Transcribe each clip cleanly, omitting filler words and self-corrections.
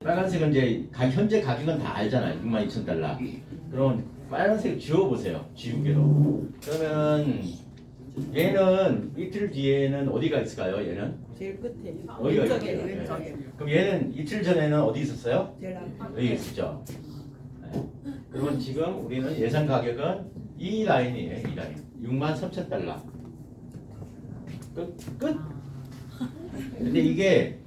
빨간색은 이제 현재 가격은 다 알잖아요. 62,000달러. 그럼 빨간색 지워보세요. 지우개로. 그러면 얘는 이틀 뒤에는 어디가 있을까요? 얘는 제일 끝에. 어디가 왼쪽에, 있어요? 왼쪽에. 그럼 얘는 이틀 전에는 어디 있었어요? 제일 앞에. 여기 있었죠. 네. 그러면 지금 우리는 예상 가격은 이 라인이에요. 이 라인. 63,000달러. 끝? 근데 이게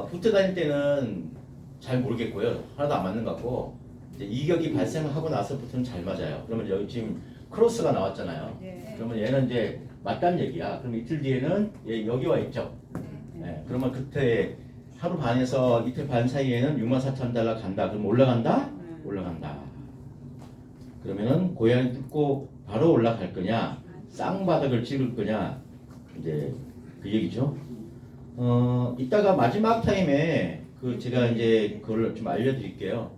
붙어 다닐 때는 잘 모르겠고요. 하나도 안 맞는 것 같고 이제 이격이 발생하고 나서부터는 잘 맞아요. 그러면 여기 지금 크로스가 나왔잖아요. 네. 그러면 얘는 이제 맞다는 얘기야. 그럼 이틀 뒤에는 얘 여기 와 있죠. 네. 그러면 그때 하루 반에서 이틀 반 사이에는 64,000달러 간다. 그럼 올라간다? 올라간다. 그러면은 고양이 뜯고 바로 올라갈 거냐? 쌍바닥을 찍을 거냐? 이제 그 얘기죠. 이따가 마지막 타임에 제가 이제 그걸 좀 알려드릴게요.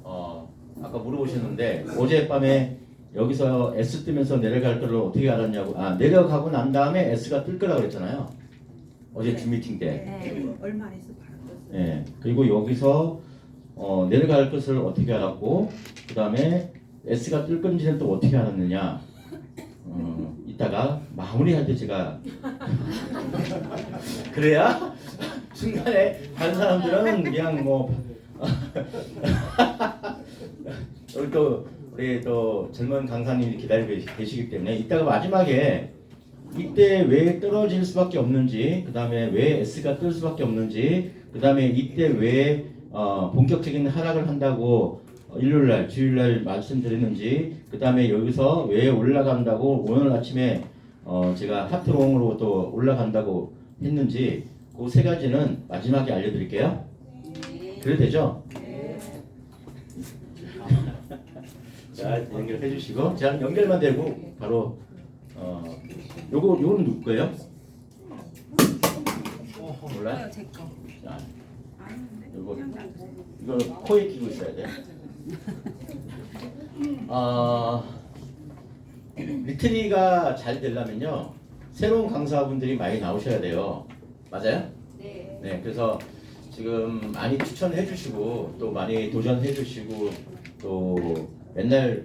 아까 물어보셨는데 어젯밤에 여기서 S 뜨면서 내려갈 걸 어떻게 알았냐고. 내려가고 난 다음에 S가 뜰 거라고 그랬잖아요. 어제 줌 미팅 때. 네. 얼마 안 있어 바로 떴어요. 예. 그리고 여기서 내려갈 것을 어떻게 알았고, 그 다음에 S가 뜰 건지는 또 어떻게 알았느냐. 이따가 마무리할 때 제가 그래야 중간에 다른 사람들은 그냥 뭐 우리 또 젊은 강사님이 기다리고 계시기 때문에 이따가 마지막에 이때 왜 떨어질 수밖에 없는지, 그 다음에 왜 S가 뜰 수밖에 없는지, 그 다음에 이때 왜 본격적인 하락을 한다고 일요일날, 주일날 말씀드렸는지, 그 다음에 여기서 왜 올라간다고 오늘 아침에 제가 하트롱으로 또 올라간다고 했는지, 그 세 가지는 마지막에 알려드릴게요. 그래도 되죠? 자, 연결해 주시고, 제가 연결만 되고 바로 요거는 누구 거예요? 몰라요? 제 거. 자, 이거 코에 끼고 있어야 돼. 리트리가 잘 되려면요, 새로운 강사분들이 많이 나오셔야 돼요. 맞아요? 네. 네, 그래서 지금 많이 추천해 주시고 또 많이 도전해 주시고 또 맨날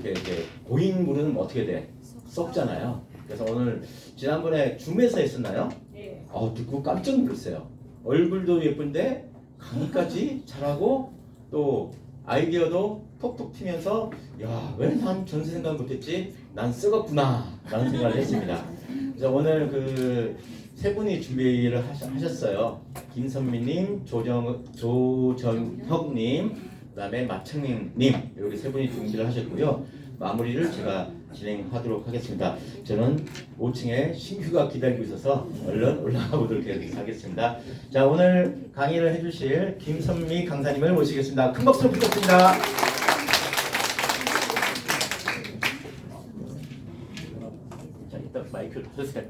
이렇게 고인물은 어떻게 돼? 썩잖아요. 그래서 오늘 지난번에 줌에서 했었나요? 네. 듣고 깜짝 놀랐어요. 얼굴도 예쁜데 강의까지 잘하고 또 아이디어도 톡톡 튀면서 야, 왜 난 전세 생각 못했지? 난 썩었구나 라는 생각을 했습니다. 그래서 오늘 그 세 분이 준비를 하셨어요. 김선미님, 조정혁님, 그다음에 마창님 이렇게 세 분이 준비를 하셨고요. 마무리를 제가 진행하도록 하겠습니다. 저는 5층에 신규가 기다리고 있어서 얼른 올라가 보도록 하겠습니다. 자, 오늘 강의를 해주실 김선미 강사님을 모시겠습니다. 큰 박수로 부탁드립니다. 자, 이따 마이크를 켜주세요.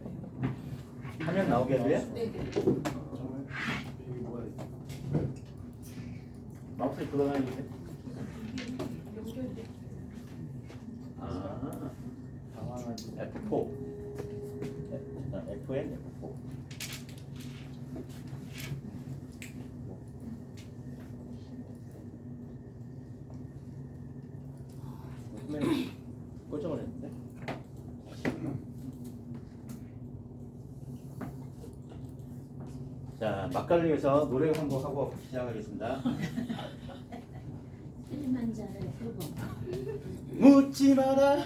화면 나오게 해줘요? 네. 마우스 돌아가는데? F4. Fn, F4. 화면이 고정을 했는데? 자, 막간을 위해서 노래 한 곡 하고 시작하겠습니다. 킬리만자로의 표범. 묻지 마라.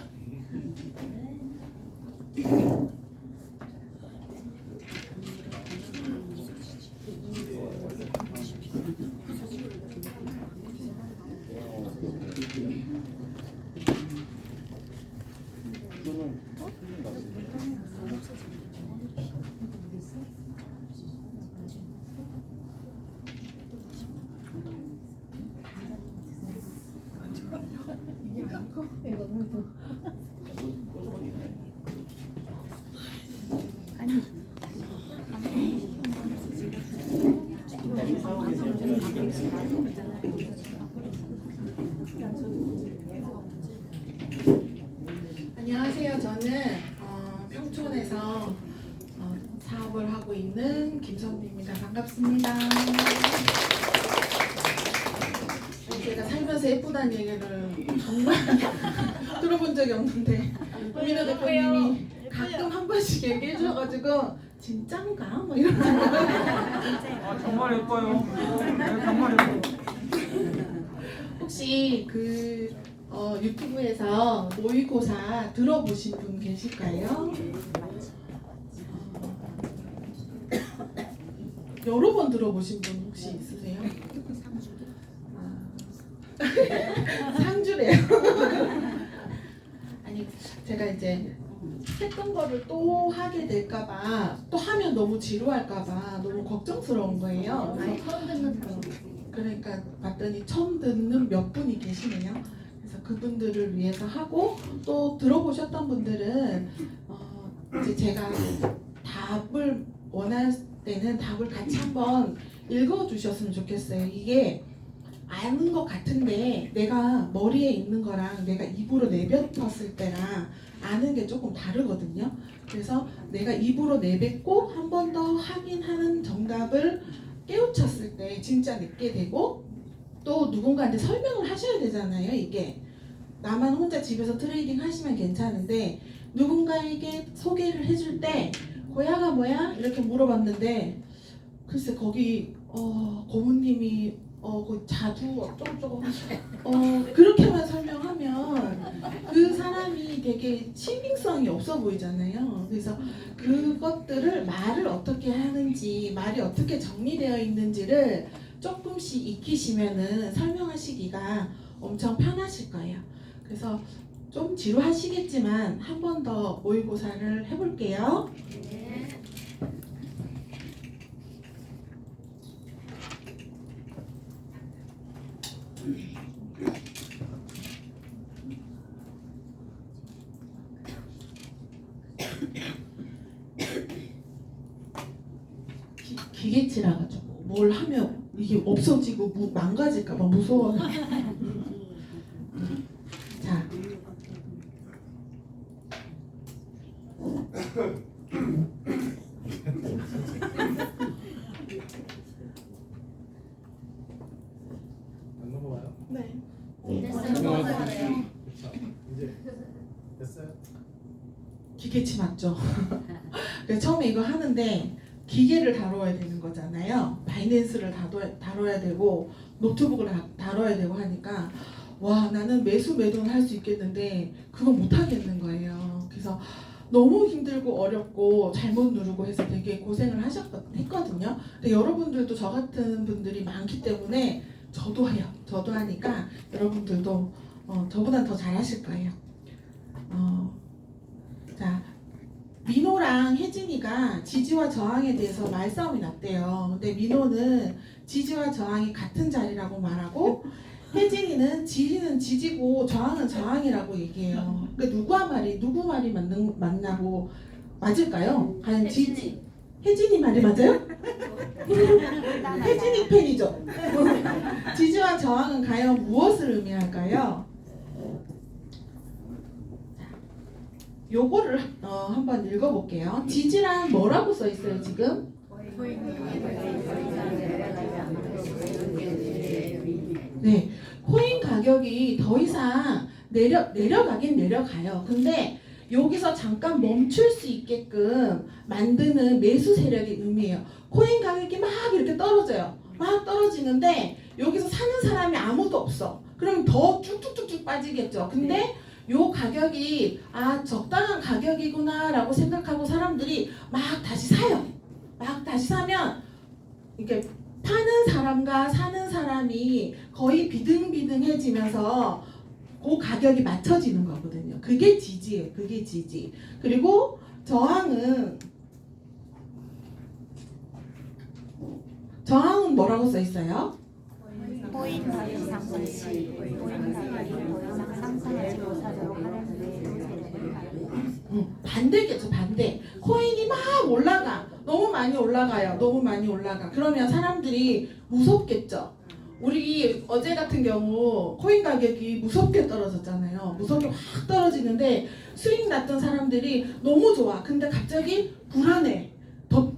안녕하세요. 저는 평촌에서 사업을 하고 있는 있는 김선미입니다. 반갑습니다. 제가 살면서 예쁘다는 얘기를 정말 들어본 적이 없는데 민호 대표님이 가끔 한 번씩 얘기해 주셔가지고 진짠가? 뭐 이런 정말 예뻐요. 네, 정말 예뻐요. 혹시 유튜브에서 모의고사 들어보신 분 계실까요? 여러 번 들어보신 분 혹시 있으세요? 상주래요. 아니 제가 이제 했던 거를 또 하게 될까봐 또 하면 너무 지루할까봐 너무 걱정스러운 거예요. 그래서 그러니까 봤더니 처음 듣는 몇 분이 계시네요. 그래서 그분들을 위해서 하고 또 들어보셨던 분들은 이제 제가 답을 원할 때는 답을 같이 한번 읽어주셨으면 좋겠어요. 이게 아는 것 같은데 내가 머리에 있는 거랑 내가 입으로 내뱉었을 때랑 아는 게 조금 다르거든요. 그래서 내가 입으로 내뱉고 한 번 더 확인하는 정답을 깨우쳤을 때 진짜 늦게 되고 또 누군가한테 설명을 하셔야 되잖아요. 이게 나만 혼자 집에서 트레이딩 하시면 괜찮은데 누군가에게 소개를 해줄 때 고야가 뭐야? 이렇게 물어봤는데 글쎄 거기 고모님이 그 자두 어쩌고저쩌고 그렇게만 설명하면 그 사람이 되게 신빙성이 없어 보이잖아요. 그래서 그것들을 말을 어떻게 하는지 말이 어떻게 정리되어 있는지를 조금씩 익히시면은 설명하시기가 엄청 편하실 거예요. 그래서 좀 지루하시겠지만 한 번 더 모의고사를 해볼게요. 기계치라 가지고 뭘 하면 이게 없어지고 망가질까봐 무서워. 자, 안 넘어가요? 네. 그렇죠. 이제 됐어요? 기계치 맞죠? 그래서 처음에 이거 하는데 기계를 다뤄야 되는 거잖아요. 바이낸스를 다뤄야 되고 노트북을 다뤄야 되고 하니까 와 나는 매수 매도는 할 수 있겠는데 그거 못 하겠는 거예요. 그래서 너무 힘들고 어렵고 잘못 누르고 해서 되게 고생을 했거든요. 근데 여러분들도 저 같은 분들이 많기 때문에 저도 해요. 저도 하니까 여러분들도 저보다 더 잘하실 거예요. 자, 민호랑 혜진이가 지지와 저항에 대해서 말싸움이 났대요. 근데 민호는 지지와 저항이 같은 자리라고 말하고 혜진이는 지지는 지지고 저항은 저항이라고 얘기해요. 그러니까 누구 말이 맞나고 맞을까요? 과연 혜진이 말이 맞아요? 혜진이 팬이죠. 지지와 저항은 과연 무엇을 의미할까요? 요거를 한번 읽어볼게요. 지지란 뭐라고 써 있어요 지금? 네, 코인 가격이 더 이상 내려가긴 내려가요. 근데 여기서 잠깐 멈출 수 있게끔 만드는 매수 세력의 의미예요. 코인 가격이 막 이렇게 떨어져요. 막 떨어지는데 여기서 사는 사람이 아무도 없어. 그럼 더 쭉쭉쭉쭉 빠지겠죠. 근데 요 가격이 적당한 가격이구나 라고 생각하고 사람들이 막 다시 사요. 막 다시 사면 이렇게 파는 사람과 사는 사람이 거의 비등비등해지면서 그 가격이 맞춰지는 거거든요. 그게 지지예요. 그게 지지. 그리고 저항은 뭐라고 써 있어요? 코인 가격 상승 시 코인 가격이 더 이상 상승하지 못하도록 하는 반대겠죠. 반대. 코인이 막 올라가. 너무 많이 올라가요. 너무 많이 올라가. 그러면 사람들이 무섭겠죠. 우리 어제 같은 경우 코인 가격이 무섭게 떨어졌잖아요. 무섭게 확 떨어지는데 수익 났던 사람들이 너무 좋아. 근데 갑자기 불안해.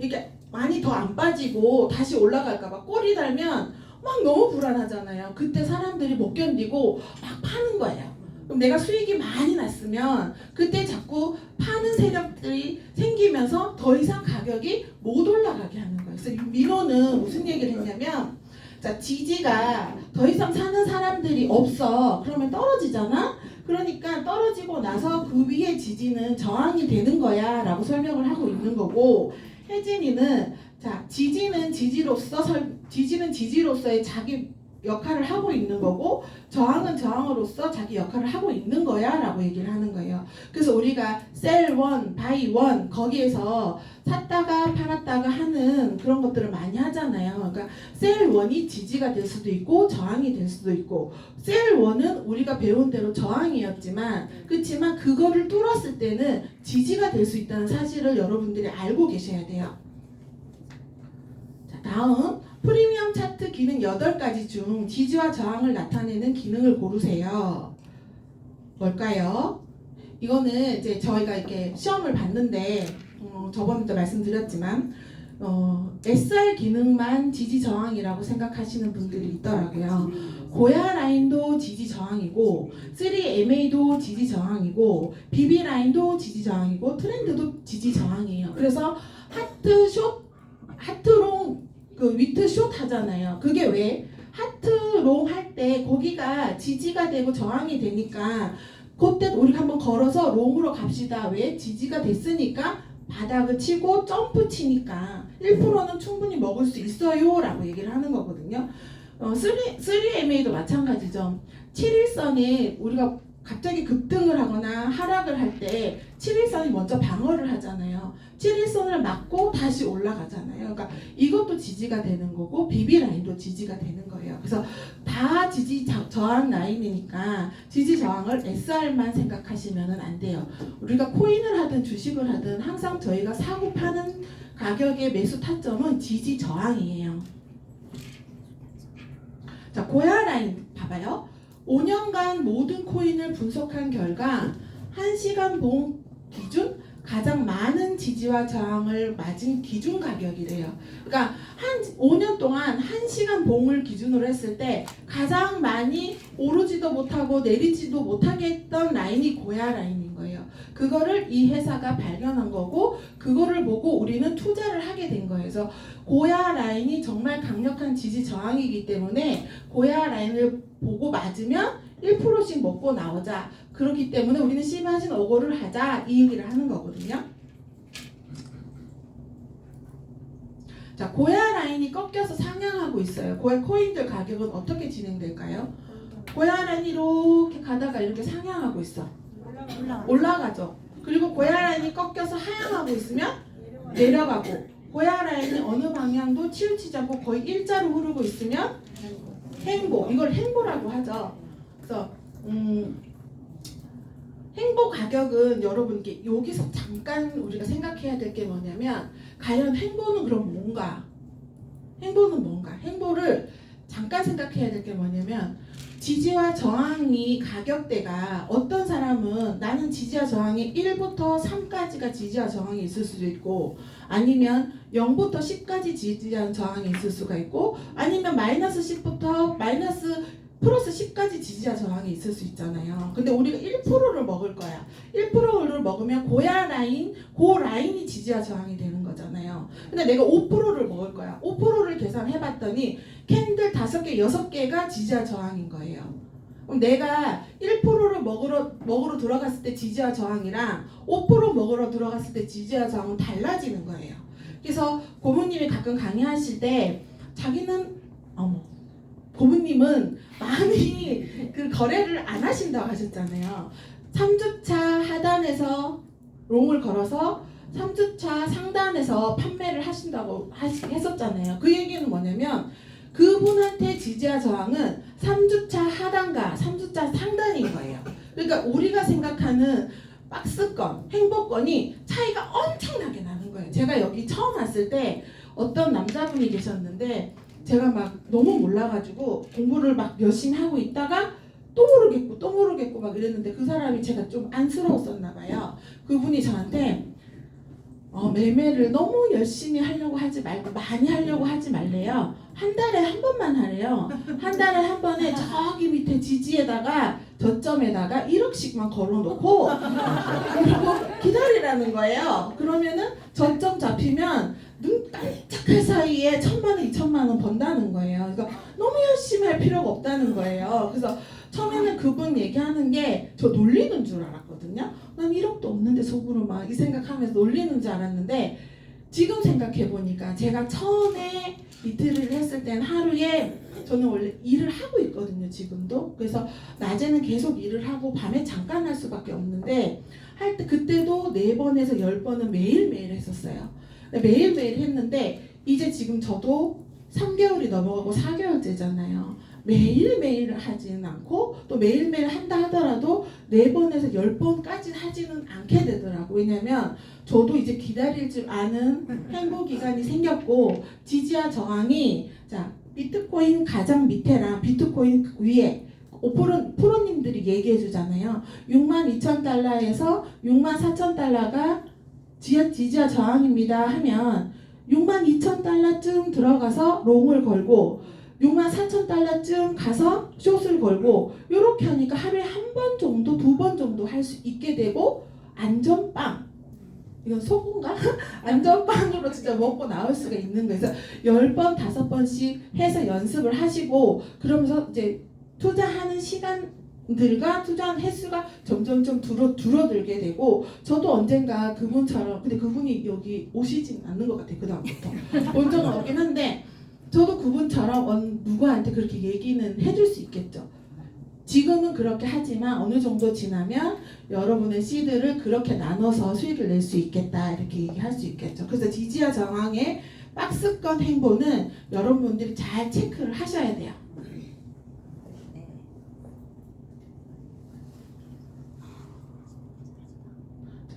이게 많이 더 안 빠지고 다시 올라갈까봐 꼬리 달면 막 너무 불안하잖아요. 그때 사람들이 못 견디고 막 파는 거예요. 그럼 내가 수익이 많이 났으면 그때 자꾸 파는 세력들이 생기면서 더 이상 가격이 못 올라가게 하는 거예요. 그래서 미로는 무슨 얘기를 했냐면, 자, 지지가 더 이상 사는 사람들이 없어. 그러면 떨어지잖아? 그러니까 떨어지고 나서 그 위에 지지는 저항이 되는 거야 라고 설명을 하고 있는 거고, 혜진이는 자, 지지는 지지로서의 자기 역할을 하고 있는 거고, 저항은 저항으로서 자기 역할을 하고 있는 거야 라고 얘기를 하는 거예요. 그래서 우리가 sell one, buy one 거기에서 샀다가 팔았다가 하는 그런 것들을 많이 하잖아요. 그러니까 sell one이 지지가 될 수도 있고 저항이 될 수도 있고, sell one은 우리가 배운 대로 저항이었지만 그렇지만 그거를 뚫었을 때는 지지가 될 수 있다는 사실을 여러분들이 알고 계셔야 돼요. 자, 다음 프리미엄 차트 기능 8가지 중 지지와 저항을 나타내는 기능을 고르세요. 뭘까요? 이거는 이제 저희가 이렇게 시험을 봤는데 저번에도 말씀드렸지만 SR 기능만 지지 저항이라고 생각하시는 분들이 있더라고요. 고야 라인도 지지 저항이고 3MA도 지지 저항이고 BB 라인도 지지 저항이고 트렌드도 지지 저항이에요. 그래서 하트 숏, 하트 롱 그 위트 숏 하잖아요. 그게 왜? 하트 롱 할 때 거기가 지지가 되고 저항이 되니까 그때 우리가 한번 걸어서 롱으로 갑시다. 왜? 지지가 됐으니까 바닥을 치고 점프 치니까 1%는 충분히 먹을 수 있어요 라고 얘기를 하는 거거든요. 3MA도 마찬가지죠. 7일선에 우리가 갑자기 급등을 하거나 하락을 할 때 7일선이 먼저 방어를 하잖아요. 7일선을 맞고 다시 올라가잖아요. 그러니까 이것도 지지가 되는 거고 BB 라인도 지지가 되는 거예요. 그래서 다 지지 저항 라인이니까 지지 저항을 SR만 생각하시면 안 돼요. 우리가 코인을 하든 주식을 하든 항상 저희가 사고 파는 가격의 매수 타점은 지지 저항이에요. 자, 고야 라인 봐봐요. 5년간 모든 코인을 분석한 결과 1시간 봉 기준 가장 많은 지지와 저항을 맞은 기준 가격이래요. 그러니까 5년 동안 1시간 봉을 기준으로 했을 때 가장 많이 오르지도 못하고 내리지도 못하게 했던 라인이 고야 라인인 거예요. 그거를 이 회사가 발견한 거고 그거를 보고 우리는 투자를 하게 된 거예요. 그래서 고야 라인이 정말 강력한 지지 저항이기 때문에 고야 라인을 보고 맞으면 1%씩 먹고 나오자. 그렇기 때문에 우리는 시마진 어고를 하자 이 얘기를 하는 거거든요. 자, 고야 라인이 꺾여서 상향하고 있어요. 고야 코인들 가격은 어떻게 진행될까요? 고야 라인이 이렇게 가다가 이렇게 상향하고 있어. 올라가죠. 그리고 고야 라인이 꺾여서 하향하고 있으면 내려가고, 고야 라인이 어느 방향도 치우치지 않고 거의 일자로 흐르고 있으면 행보, 이걸 행보라고 하죠. 그래서 행보 가격은 여러분께 여기서 잠깐 우리가 생각해야 될 게 뭐냐면, 과연 행보는 그럼 뭔가? 행보는 뭔가? 행보를 잠깐 생각해야 될 게 뭐냐면, 지지와 저항이 가격대가 어떤 사람은 나는 지지와 저항이 1부터 3까지가 지지와 저항이 있을 수도 있고, 아니면 0부터 10까지 지지와 저항이 있을 수가 있고, 아니면 마이너스 10부터 플러스 10까지 지지와 저항이 있을 수 있잖아요. 근데 우리가 1%를 먹을 거야. 1%를 먹으면 고야 라인, 그 라인이 지지와 저항이 되는 거잖아요. 근데 내가 5%를 먹을 거야. 5%를 계산해봤더니 캔들 5개, 6개가 지지와 저항인 거예요. 그럼 내가 1%를 먹으러 들어갔을 때 지지와 저항이랑 5% 먹으러 들어갔을 때 지지와 저항은 달라지는 거예요. 그래서 고모님이 가끔 강의하실 때 자기는 고모님은 많이 그 거래를 안 하신다고 하셨잖아요. 3주차 하단에서 롱을 걸어서 3주차 상단에서 판매를 하신다고 했었잖아요. 그 얘기는 뭐냐면 그분한테 지지와 저항은 3주차 하단과 3주차 상단인 거예요. 그러니까 우리가 생각하는 박스권, 행보권이 차이가 엄청나게 나는 거예요. 제가 여기 처음 왔을 때 어떤 남자분이 계셨는데 제가 막 너무 몰라가지고 공부를 막 열심히 하고 있다가 또 모르겠고 막 이랬는데, 그 사람이 제가 좀 안쓰러웠었나 봐요. 그분이 저한테 매매를 너무 열심히 하려고 하지 말고 많이 하려고 하지 말래요. 한 달에 한 번만 하래요. 한 달에 한 번에 저기 밑에 지지에다가 저점에다가 1억씩만 걸어놓고 그리고 기다리라는 거예요. 그러면은 저점 잡히면 눈 깜짝할 사이에 1,000만 원, 2,000만 원 번다는 거예요. 그러니까 너무 열심히 할 필요가 없다는 거예요. 그래서 처음에는 그분 얘기하는 게 저 놀리는 줄 알았거든요. 난 1억도 없는데 속으로 막 이 생각하면서 놀리는 줄 알았는데 지금 생각해 보니까 제가 처음에 이틀을 했을 땐 하루에 저는 원래 일을 하고 있거든요. 지금도. 그래서 낮에는 계속 일을 하고 밤에 잠깐 할 수밖에 없는데 할 때 그때도 4번에서 10번은 매일매일 했었어요. 매일매일 했는데 이제 지금 저도 3개월이 넘어가고 4개월째잖아요. 매일매일 하지는 않고 또 매일매일 한다 하더라도 4번에서 10번까지 하지는 않게 되더라고요. 왜냐면 저도 이제 기다릴 줄 아는 행보 기간이 생겼고 지지와 저항이 자 비트코인 가장 밑에랑 비트코인 위에 프로님들이 얘기해 주잖아요. 62,000달러에서 64,000달러가 지지와 저항입니다 하면 62,000달러쯤 들어가서 롱을 걸고 64,000달러쯤 가서 숏을 걸고 이렇게 하니까 하루에 한 번 정도 2번 정도 할 수 있게 되고 안전빵 이건 속은가? 안전빵으로 진짜 먹고 나올 수가 있는 거예요. 그래서 10번 5번씩 해서 연습을 하시고 그러면서 이제 투자하는 시간들과 투자한 횟수가 점점 줄어들게 되고 저도 언젠가 그분처럼 근데 그분이 여기 오시진 않는 것 같아요. 그 다음부터 본 적은 없긴 한데 저도 그분처럼 누구한테 그렇게 얘기는 해줄 수 있겠죠. 지금은 그렇게 하지만 어느 정도 지나면 여러분의 시드를 그렇게 나눠서 수익을 낼 수 있겠다 이렇게 얘기할 수 있겠죠. 그래서 지지와 저항의 박스권 행보는 여러분들이 잘 체크를 하셔야 돼요.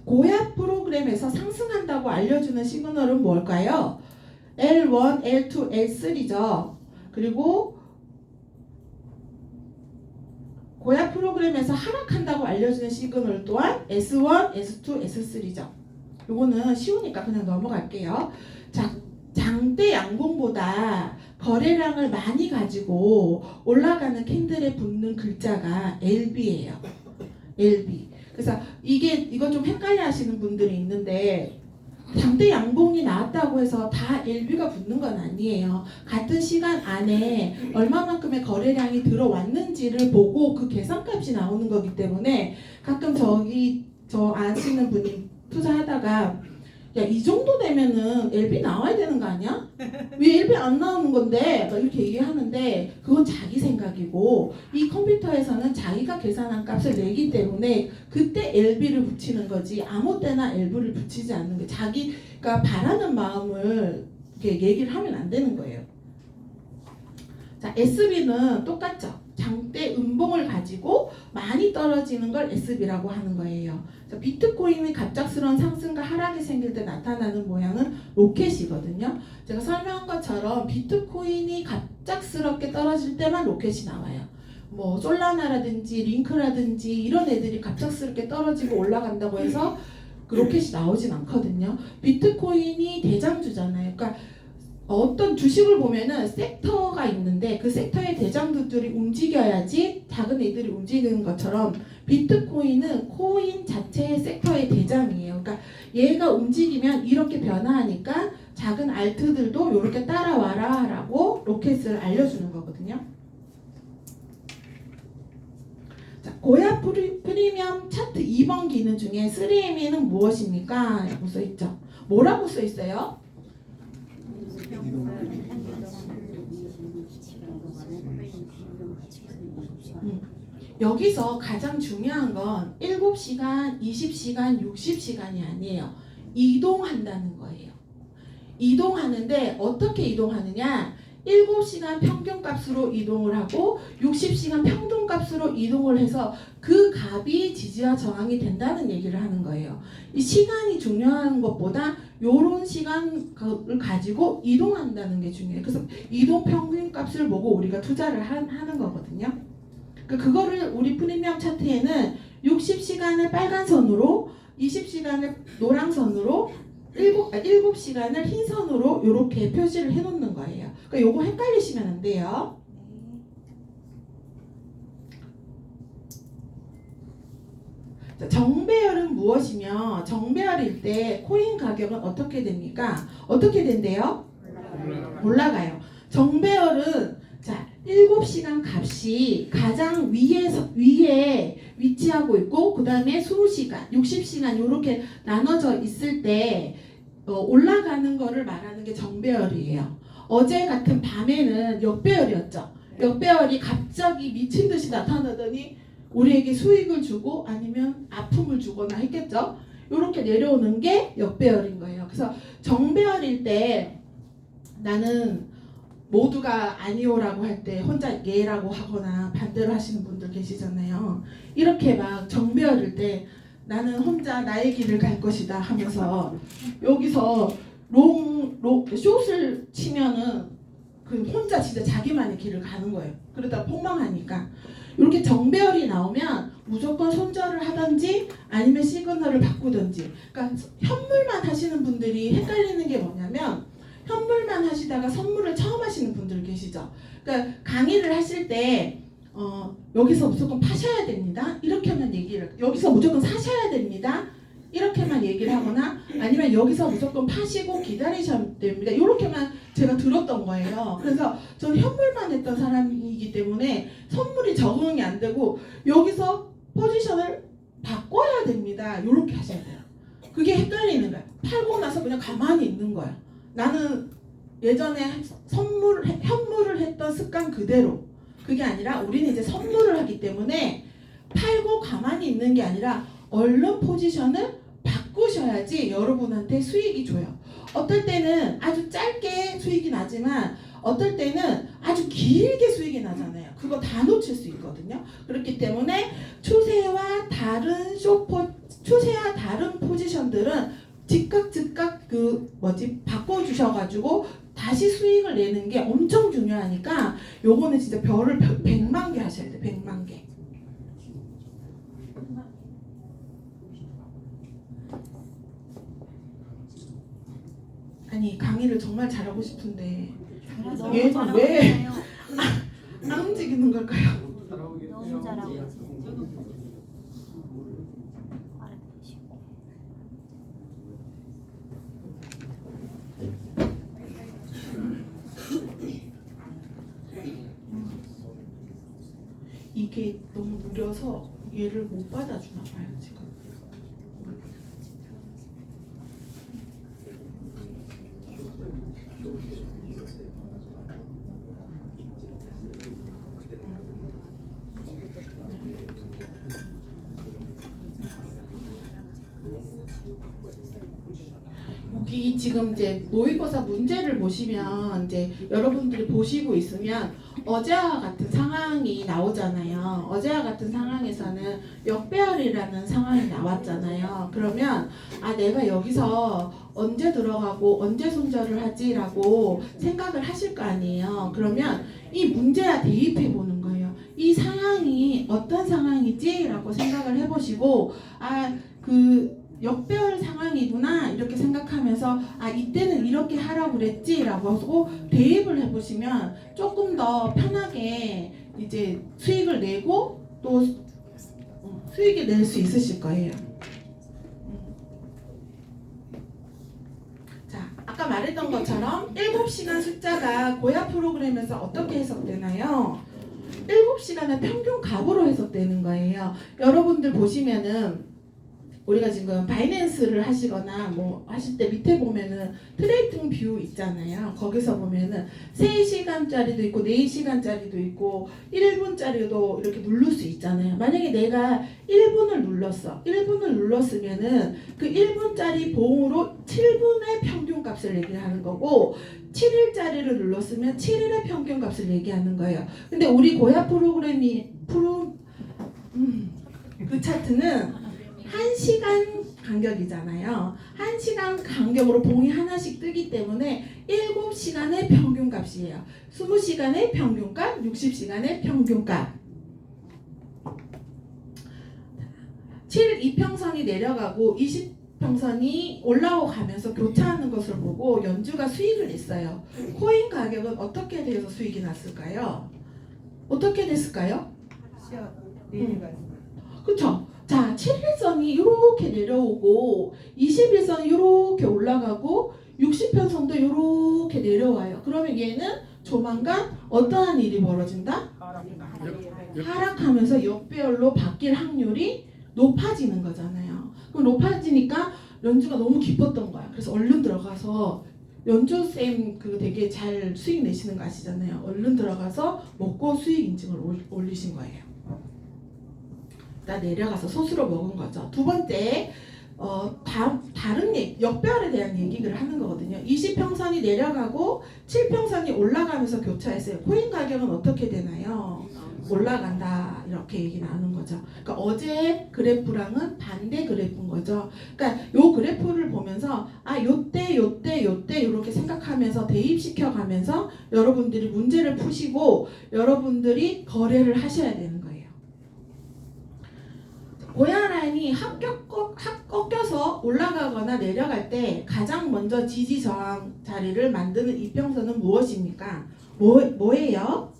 고압 프로그램에서 상승한다고 알려주는 시그널은 뭘까요? L1, L2, L3죠. 그리고 고압 프로그램에서 하락한다고 알려주는 시그널 또한 S1, S2, S3죠. 요거는 쉬우니까 그냥 넘어갈게요. 자, 장대 양봉보다 거래량을 많이 가지고 올라가는 캔들에 붙는 글자가 LB예요. LB. 그래서 이거 좀 헷갈려 하시는 분들이 있는데 장대 양봉이 나왔다고 해서 다 LB가 붙는 건 아니에요. 같은 시간 안에 얼마만큼의 거래량이 들어왔는지를 보고 그 계산값이 나오는 거기 때문에 가끔 저 아시는 분이 투자하다가 야, 이 정도 되면은 LB 나와야 되는 거 아니야? 왜 LB 안 나오는 건데? 이렇게 얘기하는데 그건 자기 생각이고 이 컴퓨터에서는 자기가 계산한 값을 내기 때문에 그때 LB를 붙이는 거지 아무 때나 LB를 붙이지 않는 게 자기가 바라는 마음을 이렇게 얘기를 하면 안 되는 거예요. 자, SB는 똑같죠. 장대 음봉을 가지고 많이 떨어지는 걸 SB라고 하는 거예요. 자, 비트코인의 갑작스러운 상승과 하락이 생길 때 나타나는 모양은 로켓이거든요. 제가 설명한 것처럼 비트코인이 갑작스럽게 떨어질 때만 로켓이 나와요. 뭐 솔라나라든지 링크라든지 이런 애들이 갑작스럽게 떨어지고 올라간다고 해서 그 로켓이 나오진 않거든요. 비트코인이 대장주잖아요. 그러니까 어떤 주식을 보면은 섹터가 있는데 그 섹터의 대장주들이 움직여야지 작은 애들이 움직이는 것처럼 비트코인은 코인 자체의 섹터의 대장이에요. 그러니까 얘가 움직이면 이렇게 변화하니까 작은 알트들도 이렇게 따라와라 라고 로켓을 알려주는 거거든요. 자, 고압 프리미엄 차트 2번 기능 중에 3M에는 무엇입니까? 라고 써있죠. 뭐라고 써있어요? 여기서 가장 중요한 건 7시간, 20시간, 60시간이 아니에요. 이동한다는 거예요. 이동하는데 어떻게 이동하느냐? 7시간 평균값으로 이동을 하고 60시간 평균값으로 이동을 해서 그 값이 지지와 저항이 된다는 얘기를 하는 거예요. 이 시간이 중요한 것보다 요런 시간을 가지고 이동한다는 게 중요해요. 그래서 이동 평균값을 보고 우리가 투자를 하는 거거든요. 그거를 우리 프리미엄 차트에는 60시간을 빨간 선으로 20시간을 노란 선으로 일곱 시간을 흰 선으로 이렇게 표시를 해놓는 거예요. 그러니까 요거 헷갈리시면 안 돼요. 자, 정배열은 무엇이며 정배열일 때 코인 가격은 어떻게 됩니까? 어떻게 된대요? 올라가요. 정배열은 자 7시간 값이 가장 위에 위치하고 있고 그 다음에 20시간, 60시간 이렇게 나눠져 있을 때 올라가는 거를 말하는 게 정배열이에요. 어제 같은 밤에는 역배열이었죠. 역배열이 갑자기 미친 듯이 나타나더니 우리에게 수익을 주고 아니면 아픔을 주거나 했겠죠. 이렇게 내려오는 게 역배열인 거예요. 그래서 정배열일 때 나는 모두가 아니오라고 할 때 혼자 예라고 하거나 반대로 하시는 분들 계시잖아요. 이렇게 막 정배열일 때 나는 혼자 나의 길을 갈 것이다 하면서 여기서 숏을 치면은 그 혼자 진짜 자기만의 길을 가는 거예요. 그러다 폭망하니까. 이렇게 정배열이 나오면 무조건 손절을 하든지 아니면 시그널을 바꾸든지. 그러니까 현물만 하시는 분들이 헷갈리는 게 뭐냐면 현물만 하시다가 선물을 처음 하시는 분들 계시죠. 그러니까 강의를 하실 때 여기서 무조건 파셔야 됩니다. 이렇게만 얘기를 여기서 무조건 사셔야 됩니다. 이렇게만 얘기를 하거나 아니면 여기서 무조건 파시고 기다리셔야 됩니다. 이렇게만 제가 들었던 거예요. 그래서 저는 현물만 했던 사람이기 때문에 선물이 적응이 안 되고 여기서 포지션을 바꿔야 됩니다. 이렇게 하셔야 돼요. 그게 헷갈리는 거예요. 팔고 나서 그냥 가만히 있는 거예요. 나는 예전에 현물을 했던 습관 그대로. 그게 아니라 우리는 이제 선물을 하기 때문에 팔고 가만히 있는 게 아니라 얼른 포지션을 바꾸셔야지 여러분한테 수익이 줘요. 어떨 때는 아주 짧게 수익이 나지만 어떨 때는 아주 길게 수익이 나잖아요. 그거 다 놓칠 수 있거든요. 그렇기 때문에 추세와 다른 포지션들은 즉각 바꿔주셔가지고 다시 수익을 내는 게 엄청 중요하니까 요거는 진짜 별을 100만 개 하셔야 돼요. 100만 개. 아니 강의를 정말 잘하고 싶은데 얘는 왜 안 움직이는 걸까요? 너무 잘하고 있어. 이게 너무 느려서 얘를 못 받아주나 봐요 지금. 여기 지금 이제 모의고사 문제를 보시면 이제 여러분들이 보시고 있으면 어제와 같은 상황이 나오잖아요. 어제와 같은 상황에서는 역배열이라는 상황이 나왔잖아요. 그러면 아 내가 여기서 언제 들어가고 언제 손절을 하지라고 생각을 하실 거 아니에요. 그러면 이 문제와 대입해 보는 거예요. 이 상황이 어떤 상황이지? 라고 생각을 해보시고 역배열 상황이구나 이렇게 생각하면서 아 이때는 이렇게 하라고 그랬지라고 하고 대입을 해보시면 조금 더 편하게 이제 수익을 내고 또 수익을 낼 수 있으실 거예요. 자 아까 말했던 것처럼 7시간 숫자가 고야 프로그램에서 어떻게 해석되나요? 7시간의 평균 값으로 해석되는 거예요. 여러분들 보시면은 우리가 지금 바이낸스를 하시거나 뭐 하실 때 밑에 보면은 트레이딩 뷰 있잖아요. 거기서 보면은 3시간짜리도 있고 4시간짜리도 있고 1분짜리도 이렇게 누를 수 있잖아요. 만약에 내가 1분을 눌렀어. 1분을 눌렀으면은 그 1분짜리 봉으로 7분의 평균값을 얘기하는 거고 7일짜리를 눌렀으면 7일의 평균값을 얘기하는 거예요. 근데 우리 고야 프로그램이 그 차트는 1시간 간격이잖아요. 1시간 간격으로 봉이 하나씩 뜨기 때문에 7시간의 평균값이에요. 20시간의 평균값, 60시간의 평균값. 7일 이평선이 내려가고 20 평선이 올라오고 가면서 교차하는 것을 보고 연주가 수익을 냈어요. 코인 가격은 어떻게 돼서 수익이 났을까요? 어떻게 됐을까요? 내려가지고. 그쵸? 자, 7일선이 이렇게 내려오고 21선이 이렇게 올라가고 60편선도 이렇게 내려와요. 그러면 얘는 조만간 어떠한 일이 벌어진다? 하락하면서 역배열로 바뀔 확률이 높아지는 거잖아요. 그럼 높아지니까 연주가 너무 기뻤던 거야. 그래서 얼른 들어가서 연주쌤 그 되게 잘 수익 내시는 거 아시잖아요. 얼른 들어가서 먹고 수익 인증을 올리신 거예요. 나 내려가서 소스로 먹은 거죠. 두 번째, 다른 역배열에 대한 얘기를 하는 거거든요. 20평선이 내려가고 7평선이 올라가면서 교차했어요. 코인 가격은 어떻게 되나요? 올라간다 이렇게 얘기 나누는 거죠. 그러니까 어제 그래프랑은 반대 그래프인 거죠. 그러니까 요 그래프를 보면서 요때 이렇게 생각하면서 대입시켜 가면서 여러분들이 문제를 푸시고 여러분들이 거래를 하셔야 되는 거예요. 고야 라인이 꺾여서 올라가거나 내려갈 때 가장 먼저 지지 저항 자리를 만드는 이평선은 무엇입니까? 뭐예요?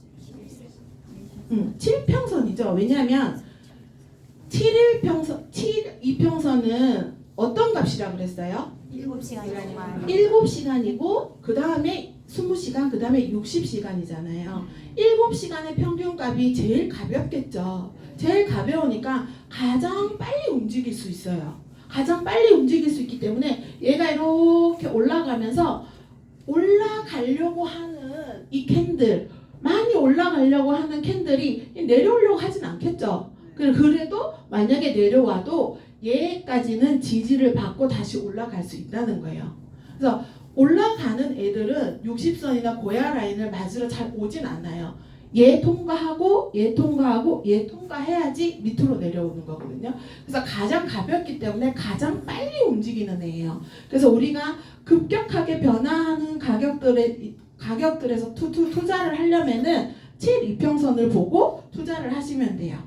7평선이죠. 왜냐하면 2평선은 어떤 값이라고 그랬어요? 7시간 동안 7시간이고 그 다음에 20시간, 그 다음에 60시간이잖아요. 7시간의 평균값이 제일 가볍겠죠. 제일 가벼우니까 가장 빨리 움직일 수 있어요. 가장 빨리 움직일 수 있기 때문에 얘가 이렇게 올라가면서 올라가려고 하는 이 캔들, 많이 올라가려고 하는 캔들이 내려오려고 하진 않겠죠. 그래도 만약에 내려와도 얘까지는 지지를 받고 다시 올라갈 수 있다는 거예요. 그래서 올라가는 애들은 60선이나 고야 라인을 맞으러 잘 오진 않아요. 얘 통과하고 얘 통과하고 얘 통과해야지 밑으로 내려오는 거거든요. 그래서 가장 가볍기 때문에 가장 빨리 움직이는 애예요. 그래서 우리가 급격하게 변화하는 가격들에서 투자를 하려면은 7이평선을 보고 투자를 하시면 돼요.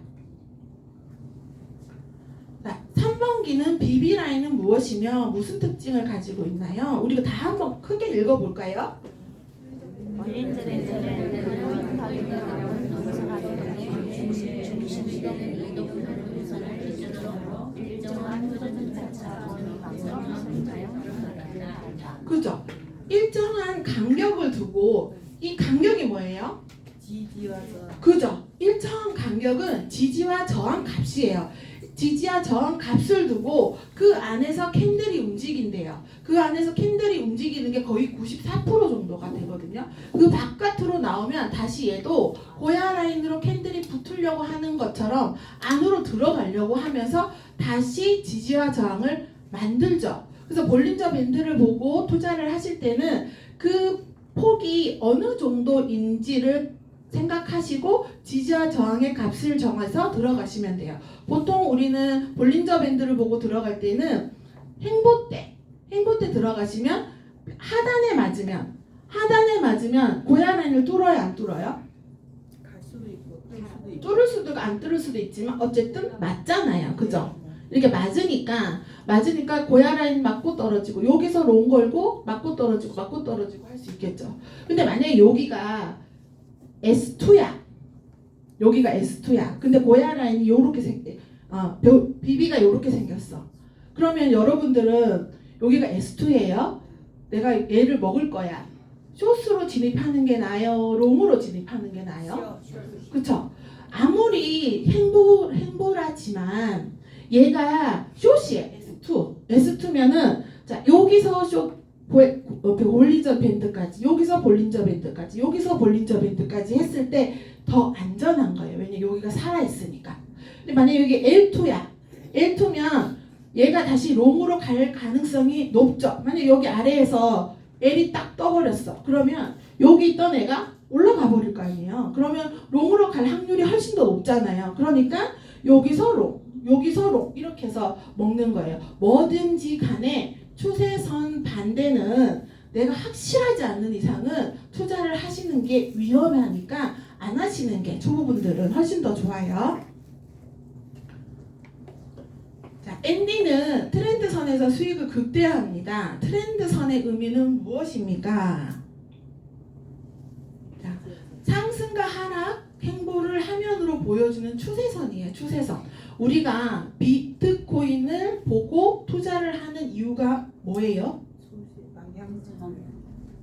자, 3번기는 BB라인은 무엇이며 무슨 특징을 가지고 있나요? 우리가 다 한번 크게 읽어볼까요? 원리트렌드는 코인 가격은 동사가격의 중심된 이동 분선을 기준으로 일정한 흐름차차 원리 방정하는가요? 그죠? 일정한 간격을 두고 이 간격이 뭐예요? 지지와 저항. 그죠? 일정한 간격은 지지와 저항 값이에요. 지지와 저항 값을 두고 그 안에서 캔들이 움직인대요. 그 안에서 캔들이 움직이는 게 거의 94% 정도가 되거든요. 그 바깥으로 나오면 다시 얘도 고야 라인으로 캔들이 붙으려고 하는 것처럼 안으로 들어가려고 하면서 다시 지지와 저항을 만들죠. 그래서 볼린저 밴드를 보고 투자를 하실 때는 그 폭이 어느 정도인지를 생각하시고 지지와 저항의 값을 정해서 들어가시면 돼요. 보통 우리는 볼린저 밴드를 보고 들어갈 때는 행보대 들어가시면 하단에 맞으면 고야 라인을 뚫어요, 안 뚫어요? 갈 수도 있고 뜰 수도 있고. 뚫을 수도 있고 안 뚫을 수도 있지만 어쨌든 맞잖아요, 그죠? 이렇게 맞으니까 고야 라인 맞고 떨어지고 여기서 롱 걸고 맞고 떨어지고 할 수 있겠죠. 근데 만약에 여기가 S2야. 여기가 S2야. 근데 고야 라인이 요렇게 BB가 요렇게 생겼어. 그러면 여러분들은 여기가 S2예요. 내가 얘를 먹을 거야. 숏으로 진입하는 게 나아요? 롱으로 진입하는 게 나아요? 그쵸? 아무리 행보라지만 얘가 숏이에요. S2면은 자 여기서 숏 볼린저 밴드까지 여기서 볼린저 밴드까지 여기서 볼린저 밴드까지 했을 때 더 안전한 거예요. 왜냐 여기가 살아있으니까. 근데 만약에 여기 L2면 얘가 다시 롱으로 갈 가능성이 높죠. 만약에 여기 아래에서 L이 딱 떠버렸어. 그러면 여기 있던 애가 올라가 버릴 거 아니에요. 그러면 롱으로 갈 확률이 훨씬 더 높잖아요. 그러니까 여기서 롱 이렇게 해서 먹는 거예요. 뭐든지 간에 추세선 반대는 내가 확실하지 않는 이상은 투자를 하시는 게 위험하니까 안 하시는 게 초보분들은 훨씬 더 좋아요. 자, 자, 앤디는 트렌드선에서 수익을 극대화합니다. 트렌드선의 의미는 무엇입니까? 자, 상승과 하락 행보를 화면으로 보여주는 추세선이에요. 추세선. 우리가 비트코인을 보고 투자를 하는 이유가 뭐예요? 방향성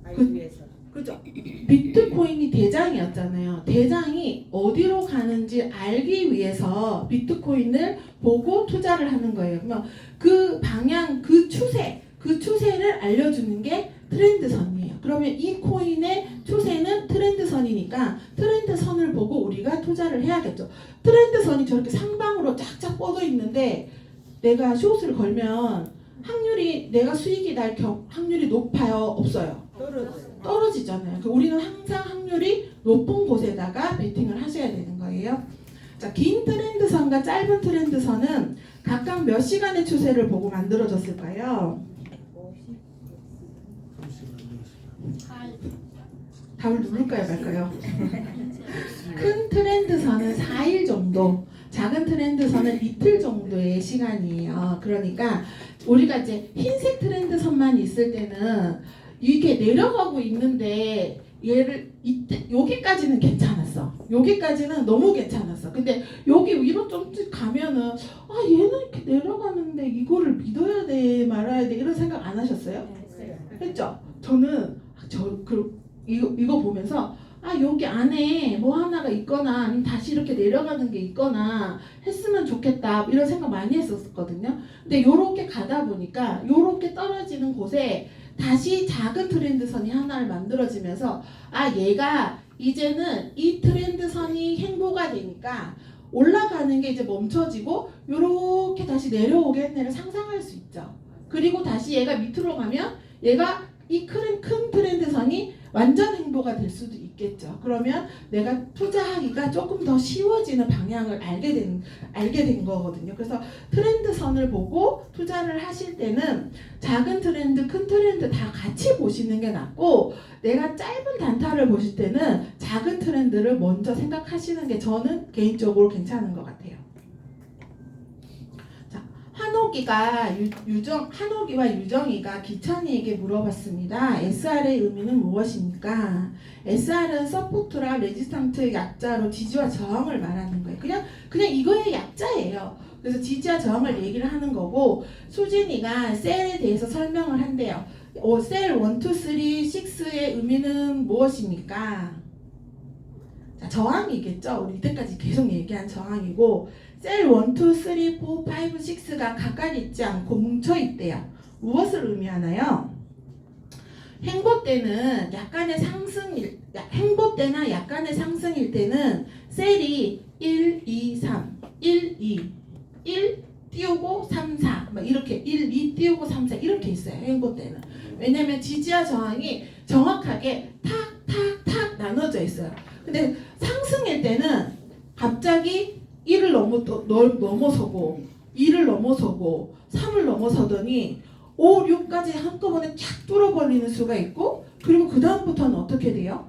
알기 위해서. 그죠? 비트코인이 대장이었잖아요. 대장이 어디로 가는지 알기 위해서 비트코인을 보고 투자를 하는 거예요. 그러면 그 방향, 그 추세를 알려주는 게 트렌드선이에요. 그러면 이 코인의 추세는 트렌드선이니까 트렌드선을 보고 우리가 투자를 해야겠죠. 트렌드선이 저렇게 상방으로 쫙쫙 뻗어 있는데 내가 숏을 걸면 확률이 내가 수익이 날 확률이 높아요? 없어요? 떨어지잖아요. 우리는 항상 확률이 높은 곳에다가 베팅을 하셔야 되는 거예요. 자, 긴 트렌드선과 짧은 트렌드선은 각각 몇 시간의 추세를 보고 만들어졌을까요? 답을 누를까요 말까요? 큰 트렌드선은 4일 정도, 작은 트렌드선은 이틀 정도의 시간이에요. 그러니까 우리가 이제 흰색 트렌드선만 있을 때는 이게 내려가고 있는데 얘를 이때 여기까지는 괜찮았어. 여기까지는 너무 괜찮았어. 근데 여기 위로 좀 가면은 얘는 이렇게 내려가는데 이거를 믿어야 돼 말아야 돼 이런 생각 안 하셨어요? 했죠? 저는 이거 보면서 여기 안에 뭐 하나가 있거나 아니면 다시 이렇게 내려가는 게 있거나 했으면 좋겠다 이런 생각 많이 했었거든요. 근데 요렇게 가다 보니까 요렇게 떨어지는 곳에 다시 작은 트렌드선이 하나를 만들어지면서 얘가 이제는 이 트렌드선이 행보가 되니까 올라가는 게 이제 멈춰지고 요렇게 다시 내려오겠네를 상상할 수 있죠. 그리고 다시 얘가 밑으로 가면 얘가 이 큰 트렌드선이 완전 행보가 될 수도 있겠죠. 그러면 내가 투자하기가 조금 더 쉬워지는 방향을 알게 된 거거든요. 그래서 트렌드선을 보고 투자를 하실 때는 작은 트렌드, 큰 트렌드 다 같이 보시는 게 낫고 내가 짧은 단타를 보실 때는 작은 트렌드를 먼저 생각하시는 게 저는 개인적으로 괜찮은 것 같아요. 한옥이와 유정이가 기찬이에게 물어봤습니다. SR의 의미는 무엇입니까? SR은 서포트라 레지스탕트 약자로 지지와 저항을 말하는 거예요. 그냥 이거의 약자예요. 그래서 지지와 저항을 얘기를 하는 거고 수진이가 셀에 대해서 설명을 한대요. 셀 1, 2, 3, 6의 의미는 무엇입니까? 자, 저항이겠죠. 우리 이때까지 계속 얘기한 저항이고 셀 1, 2, 3, 4, 5, 6가 가까이 있지 않고 뭉쳐있대요. 무엇을 의미하나요? 행보 때나 약간의 상승일 때는 셀이 1, 2, 3, 1, 2, 1 띄우고 3, 4 이렇게 1, 2 띄우고 3, 4 이렇게 있어요. 행보 때는. 왜냐면 지지와 저항이 정확하게 탁 나눠져 있어요. 근데 상승일 때는 갑자기 1을 넘어서고 2를 넘어서고 3을 넘어서더니 5, 6까지 한꺼번에 쫙 뚫어버리는 수가 있고 그리고 그 다음부터는 어떻게 돼요?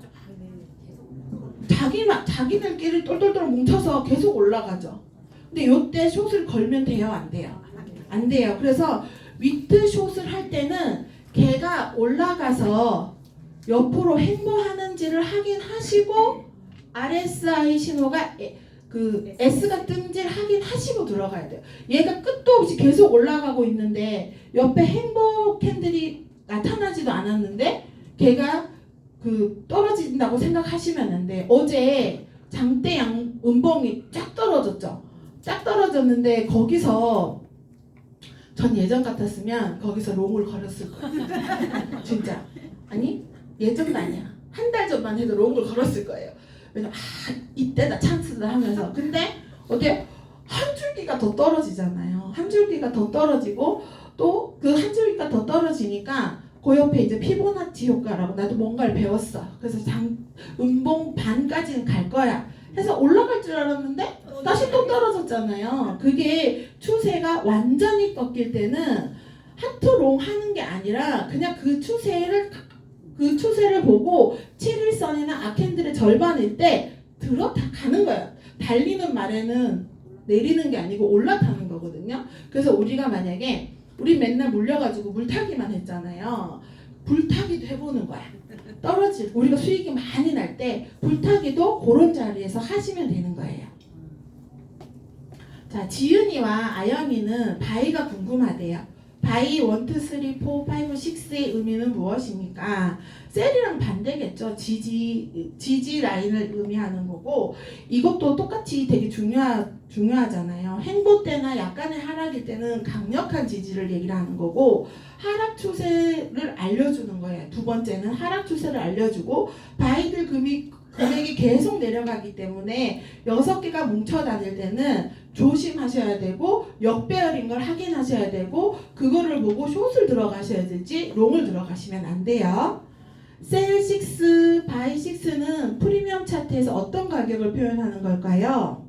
자기들끼리 똘똘똘 뭉쳐서 계속 올라가죠. 근데 이때 숏을 걸면 돼요? 안 돼요? 안 돼요. 그래서 위트 숏을 할 때는 걔가 올라가서 옆으로 행보하는지를 확인하시고 RSI 신호가 S가 뜬지를 확인하시고 들어가야 돼요. 얘가 끝도 없이 계속 올라가고 있는데 옆에 행보 캔들이 나타나지도 않았는데 걔가 떨어진다고 생각하시면 안 돼요. 어제 장대 음봉이 쫙 떨어졌죠. 쫙 떨어졌는데 거기서 전 예전 같았으면 거기서 롱을 걸었을 거예요. 진짜. 아니 예전도 아니야. 한 달 전만 해도 롱을 걸었을 거예요. 왜냐면 이때다 찬스다 하면서. 근데 어때 한 줄기가 더 떨어지잖아요. 한 줄기가 더 떨어지고 또 그 한 줄기가 더 떨어지니까 그 옆에 이제 피보나치 효과라고 나도 뭔가를 배웠어. 그래서 음봉 반까지는 갈 거야. 해서 올라갈 줄 알았는데 다시 또 떨어졌잖아요. 그게 추세가 완전히 꺾일 때는 하트롱 하는 게 아니라 그냥 그 추세를 보고 7일선이나 악캔들의 절반일 때 가는 거예요. 달리는 말에는 내리는 게 아니고 올라타는 거거든요. 거거든요. 그래서 우리가 만약에 우리 맨날 물려가지고 물타기만 했잖아요. 불타기도 해보는 거야. 떨어지고 우리가 수익이 많이 날 때 불타기도 그런 자리에서 하시면 되는 거예요. 자, 지은이와 아영이는 바이가 궁금하대요. 바이 1, 2, 3, 4, 5, 6의 의미는 무엇입니까? 셀이랑 반대겠죠. 지지 라인을 의미하는 거고, 이것도 똑같이 되게 중요하잖아요. 행보 때나 약간의 하락일 때는 강력한 지지를 얘기를 하는 거고, 하락 추세를 알려주는 거예요. 두 번째는 하락 추세를 알려주고, 바이들 금액이 계속 내려가기 때문에 6개가 뭉쳐 다닐 때는 조심하셔야 되고, 역배열인 걸 확인하셔야 되고, 그거를 보고 숏을 들어가셔야 되지 롱을 들어가시면 안 돼요. 셀 6, 바이 6는 프리미엄 차트에서 어떤 가격을 표현하는 걸까요?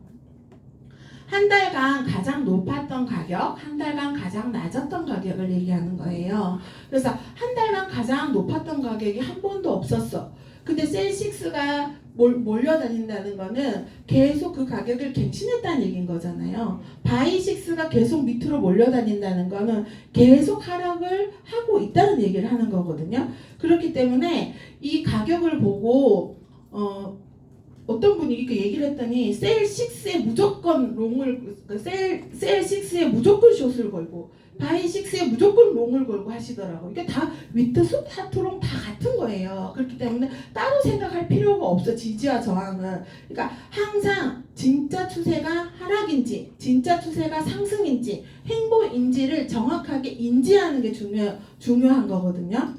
한 달간 가장 높았던 가격, 한 달간 가장 낮았던 가격을 얘기하는 거예요. 그래서 한 달간 가장 높았던 가격이 한 번도 없었어. 근데 셀 6가 몰려다닌다는 거는 계속 그 가격을 갱신했다는 얘기인 거잖아요. 바이 6가 계속 밑으로 몰려다닌다는 거는 계속 하락을 하고 있다는 얘기를 하는 거거든요. 그렇기 때문에 이 가격을 보고 어떤 분이 이렇게 얘기를 했더니 셀 6에 무조건 롱을 셀 6에 무조건 숏을 걸고 바이 6에 무조건 롱을 걸고 하시더라고요. 이게 다 위트숏 하트롱 다 같은 거예요. 그렇기 때문에 따로 생각할 필요가 없어. 지지와 저항은. 그러니까 항상 진짜 추세가 하락인지 진짜 추세가 상승인지 행보인지를 정확하게 인지하는 게 중요한 거거든요.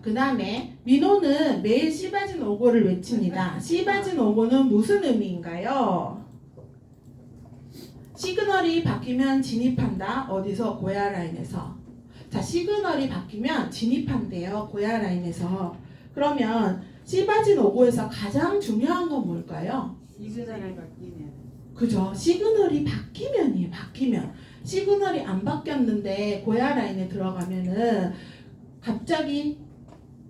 그 다음에 민호는 매일 시바진 오고를 외칩니다. 시바진 오고는 무슨 의미인가요? 시그널이 바뀌면 진입한다. 어디서? 고야 라인에서. 자, 시그널이 바뀌면 진입한대요. 고야 라인에서. 그러면 시바진 오고에서 가장 중요한 건 뭘까요? 시그널이 바뀌면. 그죠? 시그널이 바뀌면이에요. 바뀌면. 시그널이 안 바뀌었는데 고야 라인에 들어가면은 갑자기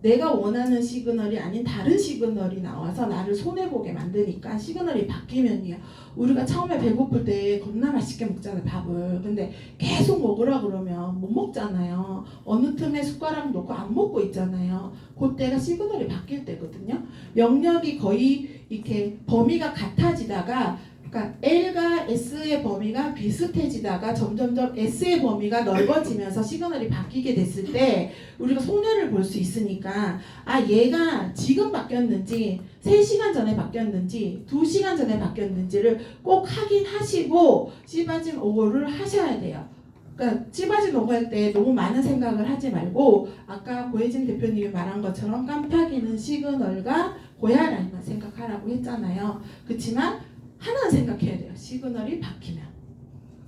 내가 원하는 시그널이 아닌 다른 시그널이 나와서 나를 손해보게 만드니까 시그널이 바뀌면이에요. 우리가 처음에 배고플 때 겁나 맛있게 먹잖아요, 밥을. 근데 계속 먹으라 그러면 못 먹잖아요. 어느 틈에 숟가락 놓고 안 먹고 있잖아요. 그때가 시그널이 바뀔 때거든요. 영역이 거의 이렇게 범위가 같아지다가 그러니까 L과 S의 범위가 비슷해지다가 점점점 S의 범위가 넓어지면서 시그널이 바뀌게 됐을 때 우리가 손해를 볼 수 있으니까 아 얘가 지금 바뀌었는지 3시간 전에 바뀌었는지 2시간 전에 바뀌었는지를 꼭 확인하시고 시바진 오거를 하셔야 돼요. 그러니까 시바진 오거 할 때 너무 많은 생각을 하지 말고 아까 고혜진 대표님이 말한 것처럼 깜빡이는 시그널과 고야 라인만 생각하라고 했잖아요. 그렇지만 하나는 생각해야 돼요. 시그널이 바뀌면.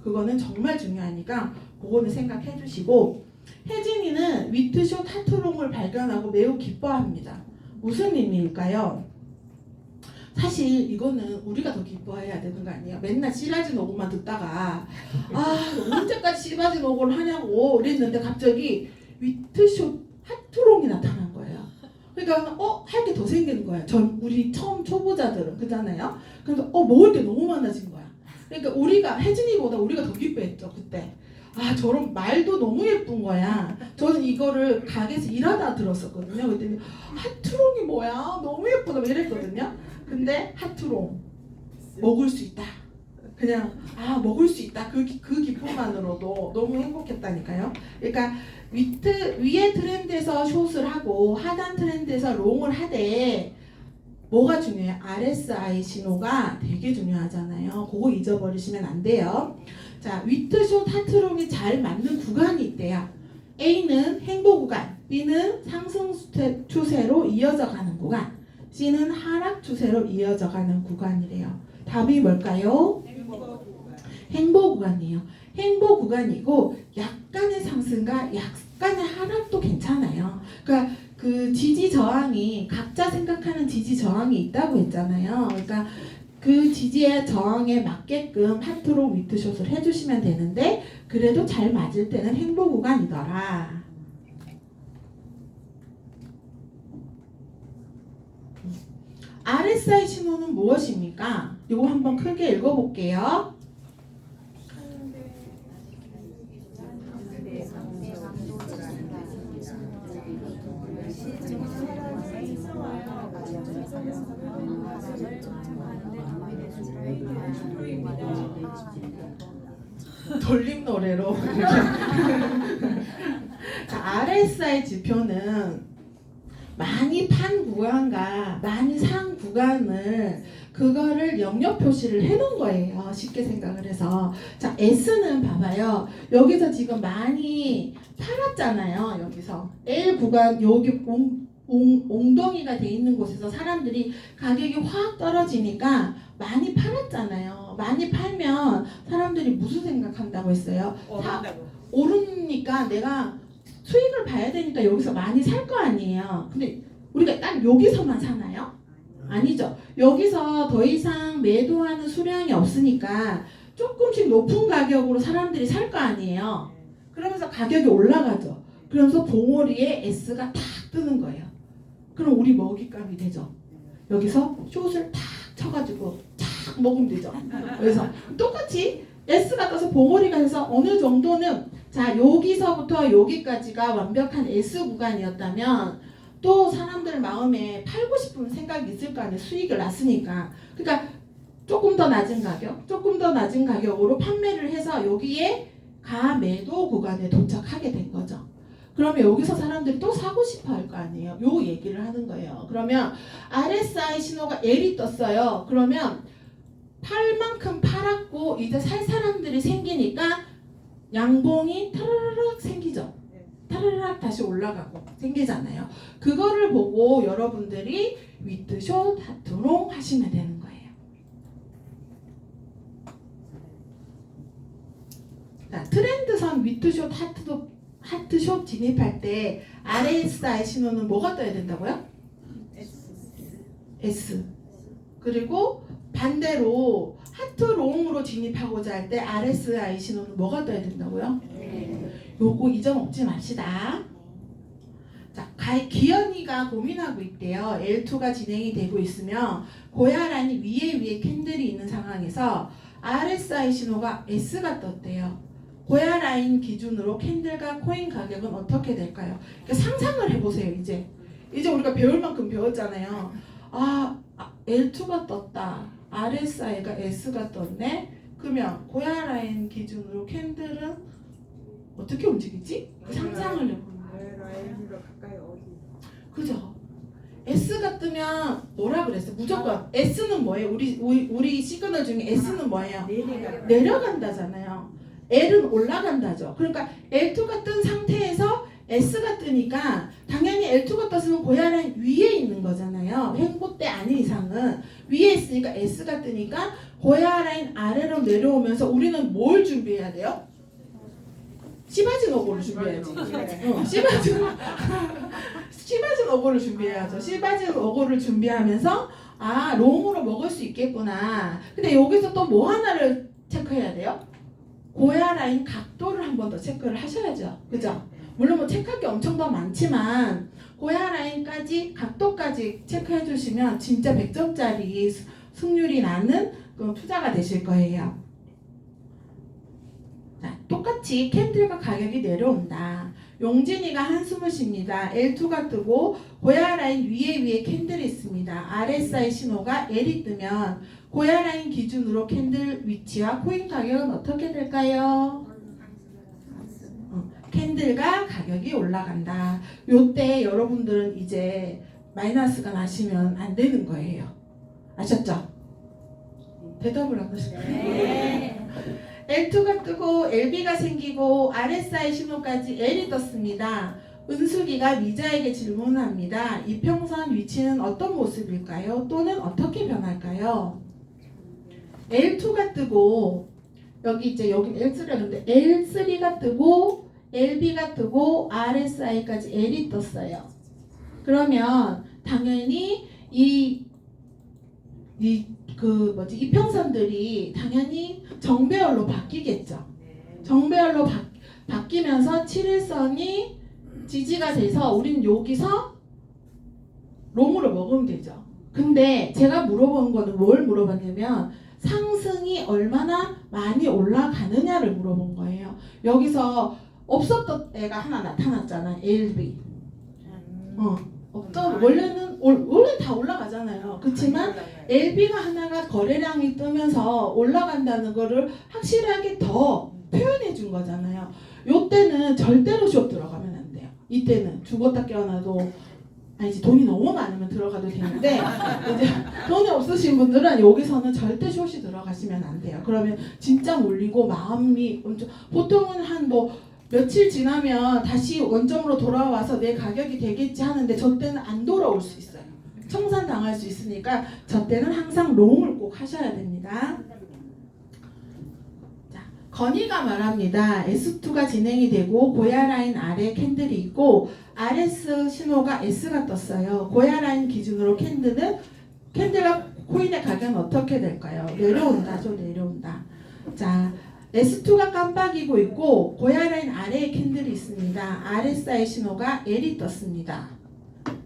그거는 정말 중요하니까 그거는 생각해 주시고 혜진이는 위트숏 하트롱을 발견하고 매우 기뻐합니다. 무슨 의미일까요? 사실 이거는 우리가 더 기뻐해야 되는 거 아니에요? 맨날 시바진 오고만 듣다가 언제까지 시바진 오고를 하냐고 그랬는데 갑자기 위트숏 하트롱이 나타난 거예요. 그러니까 할 게 더 생기는 거야. 우리 처음 초보자들은 그잖아요. 그래서 먹을 게 너무 많아진 거야. 그러니까 혜진이보다 우리가 더 기뻐했죠 그때. 저런 말도 너무 예쁜 거야. 저는 이거를 가게에서 일하다 들었었거든요. 그랬더니 하트롱이 뭐야? 너무 예쁘다 막 이랬거든요. 근데 하트롱 먹을 수 있다. 그냥 먹을 수 있다. 그 기쁨만으로도 너무 행복했다니까요. 그러니까 위의 트렌드에서 숏을 하고 하단 트렌드에서 롱을 하되 뭐가 중요해요? RSI 신호가 되게 중요하잖아요. 그거 잊어버리시면 안 돼요. 자, 위트숏 하트롱이 잘 맞는 구간이 있대요. A는 행보 구간, B는 상승 추세로 이어져 가는 구간, C는 하락 추세로 이어져 가는 구간이래요. 답이 뭘까요? 행보 구간이에요. 행보 구간이고 약간의 상승과 약간의 하락도 괜찮아요. 그러니까 그 지지 저항이 각자 생각하는 지지 저항이 있다고 했잖아요. 그러니까 그 지지의 저항에 맞게끔 하트롱 위트숏을 해주시면 되는데 그래도 잘 맞을 때는 행보 구간이더라. RSI 신호는 무엇입니까? 이거 한번 크게 읽어볼게요. 돌림 노래로. 자, RSI 지표는 많이 판 구간과 많이 산 구간을 그거를 영역 표시를 해놓은 거예요. 쉽게 생각을 해서. 자, S는 봐봐요. 여기서 지금 많이 팔았잖아요. 여기서 L 구간 여기 옹덩이가 돼 있는 곳에서 사람들이 가격이 확 떨어지니까 많이 팔았잖아요. 많이 팔면 사람들이 무슨 생각한다고 했어요? 오른다고. 오르니까 내가 수익을 봐야 되니까 여기서 많이 살 거 아니에요. 근데 우리가 딱 여기서만 사나요? 아니죠. 여기서 더 이상 매도하는 수량이 없으니까 조금씩 높은 가격으로 사람들이 살 거 아니에요. 그러면서 가격이 올라가죠. 그러면서 봉오리에 S가 탁 뜨는 거예요. 그럼 우리 먹잇감이 되죠. 여기서 숏을 탁 쳐가지고 탁 먹으면 되죠. 그래서 똑같이 S가 떠서 봉오리가 해서 어느 정도는 자 여기서부터 여기까지가 완벽한 S 구간이었다면 또 사람들 마음에 팔고 싶은 생각이 있을 거 아니에요. 수익을 났으니까. 그러니까 조금 더 낮은 가격, 조금 더 낮은 가격으로 판매를 해서 여기에 가매도 구간에 도착하게 된 거죠. 그러면 여기서 사람들이 또 사고 싶어 할 거 아니에요. 요 얘기를 하는 거예요. 그러면 RSI 신호가 L이 떴어요. 그러면 팔 만큼 팔았고 이제 살 사람들이 생기니까 양봉이 타르르륵 생기죠. 타르르륵 다시 올라가고 생기잖아요. 그거를 보고 여러분들이 위트숏, 하트롱 하시면 되는 거예요. 자, 트렌드선 위트숏, 하트숏 진입할 때 RSI 신호는 뭐가 떠야 된다고요? S. 그리고 반대로 하트롱으로 진입하고자 할 때 RSI 신호는 뭐가 떠야 된다고요? 요거 잊어먹지 맙시다. 자, 기현이가 고민하고 있대요. L2가 진행이 되고 있으면 고야란이 위에 캔들이 있는 상황에서 RSI 신호가 S가 떴대요. 고야 라인 기준으로 캔들과 코인 가격은 어떻게 될까요? 그러니까 상상을 해보세요. 이제 우리가 배울 만큼 배웠잖아요. L2가 떴다. RSI가 S가 떴네. 그러면 고야 라인 기준으로 캔들은 어떻게 움직이지? 상상을 해보는 거예요. 라인으로 가까이 어디? 그죠? S가 뜨면 뭐라 그랬어? 무조건 S는 뭐예요? 우리 시그널 중에 S는 뭐예요? 내려간다잖아요. L은 올라간다죠. 그러니까 L2가 뜬 상태에서 S가 뜨니까 당연히 L2가 떴으면 고야라인 위에 있는 거잖아요. 횡보대 아닌 이상은 위에 있으니까 S가 뜨니까 고야라인 아래로 내려오면서 우리는 뭘 준비해야 돼요? 시바진 어고를 준비해야지. 시바진 어고를 준비해야죠. 시바진 어고를 준비하면서 롱으로 먹을 수 있겠구나. 근데 여기서 또 뭐 하나를 체크해야 돼요? 고야 라인 각도를 한 번 더 체크를 하셔야죠. 그죠? 물론 뭐 체크할 게 엄청 더 많지만 고야 라인까지 각도까지 체크해 주시면 진짜 100점짜리 승률이 나는 그런 투자가 되실 거예요. 자, 똑같이 캔들과 가격이 내려온다. 용진이가 한숨을 쉽니다. L2가 뜨고 고야 라인 위에 캔들이 있습니다. RSI 신호가 L이 뜨면 고야 라인 기준으로 캔들 위치와 코인 가격은 어떻게 될까요? 캔들과 가격이 올라간다. 요때 여러분들은 이제 마이너스가 나시면 안 되는 거예요. 아셨죠? 대답을 안 하셨어요. 네. L2가 뜨고 LB가 생기고 RSI 신호까지 L이 떴습니다. 은숙이가 미자에게 질문합니다. 이평선 위치는 어떤 모습일까요? 또는 어떻게 변할까요? L2가 뜨고 여기 L3가 L3가 뜨고 LB가 뜨고 RSI까지 L이 떴어요. 그러면 당연히 이평선들이 당연히 정배열로 바뀌겠죠. 정배열로 바뀌면서 7일선이 지지가 돼서 우린 여기서 롱으로 먹으면 되죠. 근데 제가 물어본 거는 뭘 물어봤냐면 상승이 얼마나 많이 올라가느냐를 물어본 거예요. 여기서 없었던 애가 하나 나타났잖아. LB. 없죠. 원래 다 올라가잖아요. 그렇지만 LB가 하나가 거래량이 뜨면서 올라간다는 거를 확실하게 더 표현해 준 거잖아요. 요때는 절대로 숏 들어가면 안 돼요. 이때는 죽었다 깨어나도 아니지, 돈이 너무 많으면 들어가도 되는데 이제 돈이 없으신 분들은 여기서는 절대 숏이 들어가시면 안 돼요. 그러면 진짜 몰리고 마음이 엄청, 보통은 한 뭐 며칠 지나면 다시 원점으로 돌아와서 내 가격이 되겠지 하는데 저 때는 안 돌아올 수 있어요. 청산 당할 수 있으니까 저 때는 항상 롱을 꼭 하셔야 됩니다. 자, 건의가 말합니다. S2가 진행이 되고 고야 라인 아래 캔들이 있고 RS 신호가 S가 떴어요. 고야 라인 기준으로 캔들과 코인의 가격은 어떻게 될까요? 내려온다죠, 내려온다. 자, S2가 깜빡이고 있고 고야 라인 아래에 캔들이 있습니다. RSI 신호가 L이 떴습니다.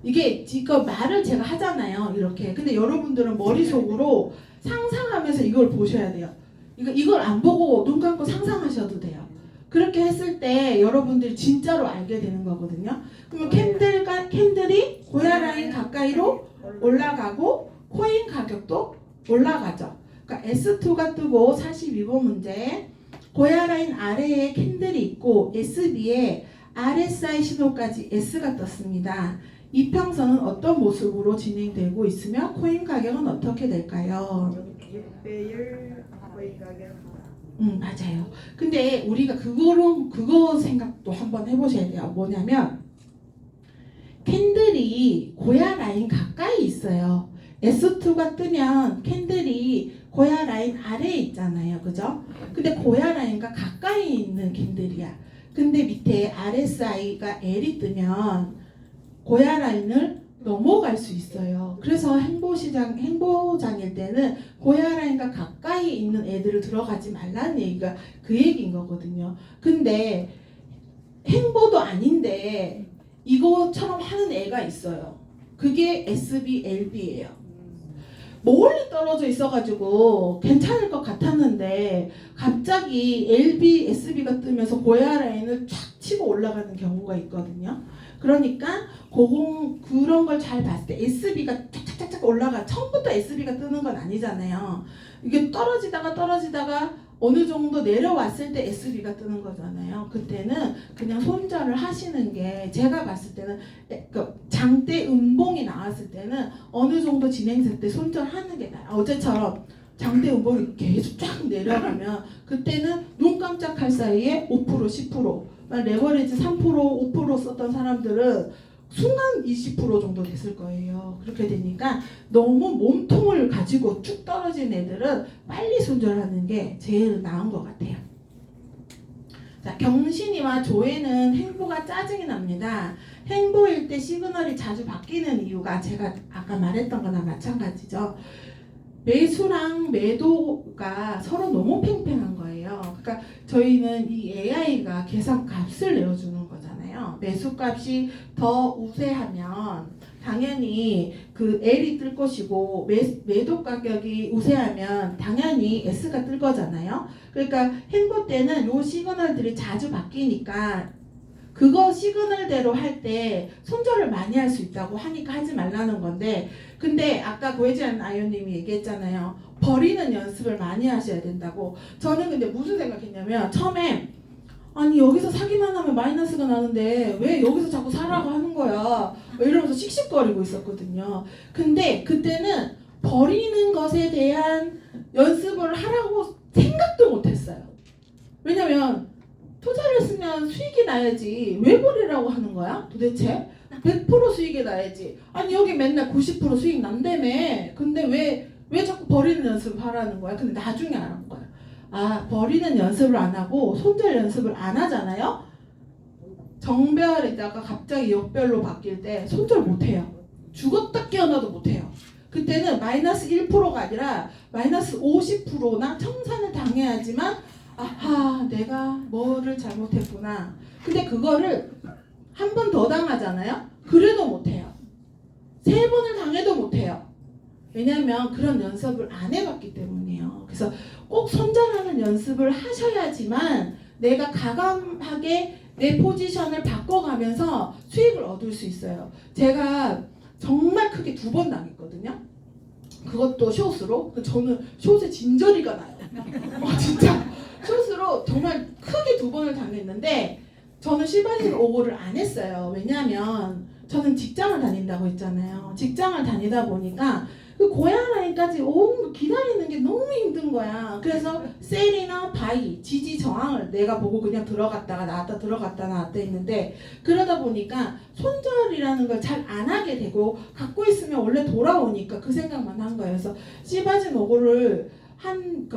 이게 지금 말을 제가 하잖아요, 이렇게. 근데 여러분들은 머릿속으로 상상하면서 이걸 보셔야 돼요. 이걸 안 보고 눈 감고 상상하셔도 돼요. 그렇게 했을 때 여러분들이 진짜로 알게 되는 거거든요. 그러면 캔들이 고야 라인 가까이로 올라가고 코인 가격도 올라가죠. 그러니까 S2가 뜨고 42번 문제, 고야 라인 아래에 캔들이 있고 SB에 RSI 신호까지 S가 떴습니다. 이평선은 어떤 모습으로 진행되고 있으며 코인 가격은 어떻게 될까요? 6배율 거의 가격. 맞아요. 근데 우리가 그거 생각도 한번 해보셔야 돼요. 뭐냐면 캔들이 고야 라인 가까이 있어요. S2가 뜨면 캔들이 고야 라인 아래에 있잖아요. 그죠? 근데 고야 라인과 가까이 있는 캔들이야. 근데 밑에 RSI가 L이 뜨면 고야 라인을 넘어갈 수 있어요. 그래서 행보장일 때는 고야 라인과 가까이 있는 애들을 들어가지 말라는 얘기가 그 얘기인 거거든요. 근데 행보도 아닌데 이거처럼 하는 애가 있어요. 그게 SB, LB예요. 멀리 떨어져 있어가지고 괜찮을 것 같았는데 갑자기 LB, SB가 뜨면서 고야 라인을 쫙 치고 올라가는 경우가 있거든요. 그러니까 그런 걸 잘 봤을 때 SB가 쫙쫙쫙 올라가, 처음부터 SB가 뜨는 건 아니잖아요. 이게 떨어지다가 어느 정도 내려왔을 때 SB가 뜨는 거잖아요. 그때는 그냥 손절을 하시는 게, 제가 봤을 때는 장대 음봉이 나왔을 때는 어느 정도 진행될 때 손절하는 게 나아요. 어제처럼 장대 음봉이 계속 쫙 내려가면 그때는 눈 깜짝할 사이에 5%, 10%, 레버리지 3%, 5% 썼던 사람들은 순간 20% 정도 됐을 거예요. 그렇게 되니까 너무 몸통을 가지고 쭉 떨어진 애들은 빨리 손절하는 게 제일 나은 것 같아요. 자, 경신이와 조회는 행보가 짜증이 납니다. 행보일 때 시그널이 자주 바뀌는 이유가 제가 아까 말했던 거나 마찬가지죠. 매수랑 매도가 서로 너무 팽팽한 거예요. 그러니까 저희는 이 AI가 계산값을 내어주는 거잖아요. 매수값이 더 우세하면 당연히 그 L이 뜰 것이고 매도 가격이 우세하면 당연히 S가 뜰 거잖아요. 그러니까 행보 때는 요 시그널들이 자주 바뀌니까 그거 시그널대로 할 때 손절을 많이 할 수 있다고 하니까 하지 말라는 건데, 근데 아까 고혜지안 아이언님이 얘기했잖아요. 버리는 연습을 많이 하셔야 된다고. 저는 근데 무슨 생각했냐면 처음에 아니 여기서 사기만 하면 마이너스가 나는데 왜 여기서 자꾸 사라고 하는 거야 이러면서 씩씩거리고 있었거든요. 근데 그때는 버리는 것에 대한 연습을 하라고 생각도 못했어요. 왜냐면 투자를 했으면 수익이 나야지 왜 버리라고 하는 거야 도대체? 100% 수익이 나야지. 아니 여기 맨날 90% 수익 난다며. 근데 왜 자꾸 버리는 연습을 하라는 거야? 근데 나중에 알은 거야. 아, 버리는 연습을 안 하고 손절 연습을 안 하잖아요. 정별에다가 갑자기 역별로 바뀔 때 손절 못 해요. 죽었다 깨어나도 못 해요. 그때는 마이너스 1%가 아니라 마이너스 50%나 청산을 당해야지만 아하, 내가 뭐를 잘못했구나. 근데 그거를 한 번 더 당하잖아요. 그래도 못해요. 3번을 당해도 못해요. 왜냐하면 그런 연습을 안 해봤기 때문이에요. 그래서 꼭 손절하는 연습을 하셔야지만 내가 가감하게 내 포지션을 바꿔가면서 수익을 얻을 수 있어요. 제가 정말 크게 2번 당했거든요. 그것도 숏으로. 저는 숏에 진저리가 나요. 진짜 숏으로 정말 크게 2번을 당했는데 저는 시바진 오고를 안 했어요. 왜냐하면 저는 직장을 다닌다고 했잖아요. 직장을 다니다 보니까 그 고향라인까지 기다리는 게 너무 힘든 거야. 그래서 셀이나 바이, 지지 저항을 내가 보고 그냥 들어갔다가 나왔다 들어갔다 나왔다 했는데 그러다 보니까 손절이라는 걸 잘 안 하게 되고 갖고 있으면 원래 돌아오니까 그 생각만 한 거예요. 그래서 시바진 오고를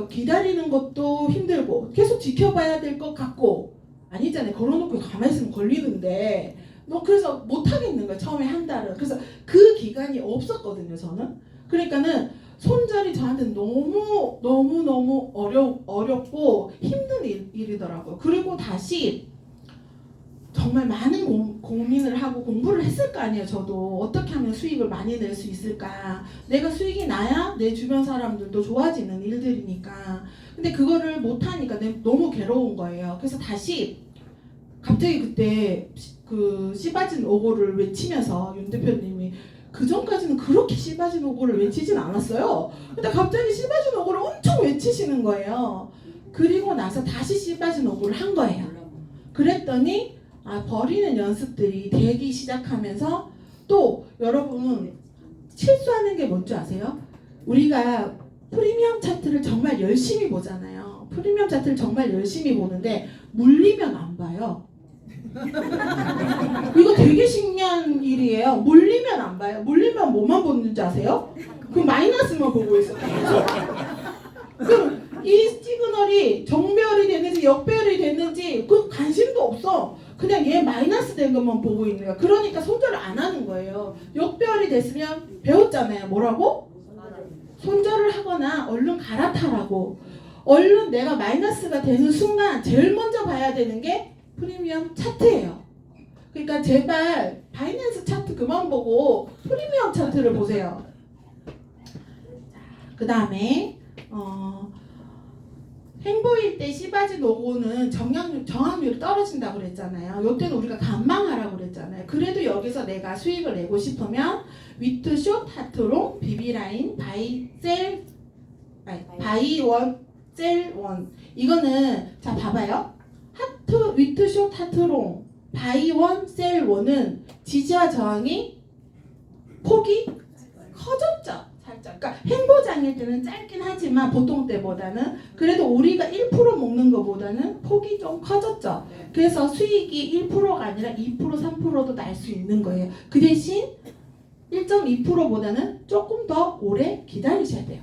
기다리는 것도 힘들고 계속 지켜봐야 될 것 같고 아니잖아요. 걸어놓고 가만히 있으면 걸리는데 그래서 못 하겠는 거예요. 처음에 한 달은. 그래서 그 기간이 없었거든요. 저는. 그러니까는 손절이 저한테 너무 어렵고 힘든 일이더라고요. 그리고 다시 정말 많은 고민을 하고 공부를 했을 거 아니에요. 저도 어떻게 하면 수익을 많이 낼 수 있을까. 내가 수익이 나야 내 주변 사람들도 좋아지는 일들이니까. 근데 그거를 못하니까 너무 괴로운 거예요. 그래서 다시 갑자기 그때 그 시바진 오고를 외치면서 윤 대표님이 그 전까지는 그렇게 시바진 오고를 외치진 않았어요. 근데 갑자기 시바진 오고를 엄청 외치시는 거예요. 그리고 나서 다시 시바진 오고를 한 거예요. 그랬더니 버리는 연습들이 되기 시작하면서 또 여러분 실수하는 게 뭔지 아세요? 우리가 프리미엄 차트를 정말 열심히 보잖아요. 프리미엄 차트를 정말 열심히 보는데 물리면 안 봐요. 이거 되게 신기한 일이에요. 물리면 안 봐요. 물리면 뭐만 보는지 아세요? 그 마이너스만 보고 있어. 그럼 이 시그널이 정배열이 됐는지 역배열이 됐는지 그 관심도 없어. 그냥 얘 마이너스 된 것만 보고 있는 거야. 그러니까 손절을 안 하는 거예요. 역배열이 됐으면 배웠잖아요. 뭐라고? 손절을 하거나 얼른 갈아타라고. 얼른 내가 마이너스가 되는 순간 제일 먼저 봐야 되는 게 프리미엄 차트예요. 그러니까 제발 바이낸스 차트 그만 보고 프리미엄 차트를 보세요. 그 다음에 행보일 때 시바진 오고는 정확률이 떨어진다고 그랬잖아요. 이때는 우리가 관망하라고 그랬잖아요. 그래도 여기서 내가 수익을 내고 싶으면 위트 숏 하트롱 비비라인 바이 원 셀 원 이거는 자 봐봐요. 하트 위트 숏 하트롱 바이 원 셀 원은 지지와 저항이 폭이 커졌죠. 살짝. 그러니까 행보장일 때는 짧긴 하지만 보통 때보다는 그래도 우리가 1% 먹는 것보다는 폭이 좀 커졌죠. 그래서 수익이 1%가 아니라 2% 3%도 날 수 있는 거예요. 그 대신 1.2%보다는 조금 더 오래 기다리셔야 돼요.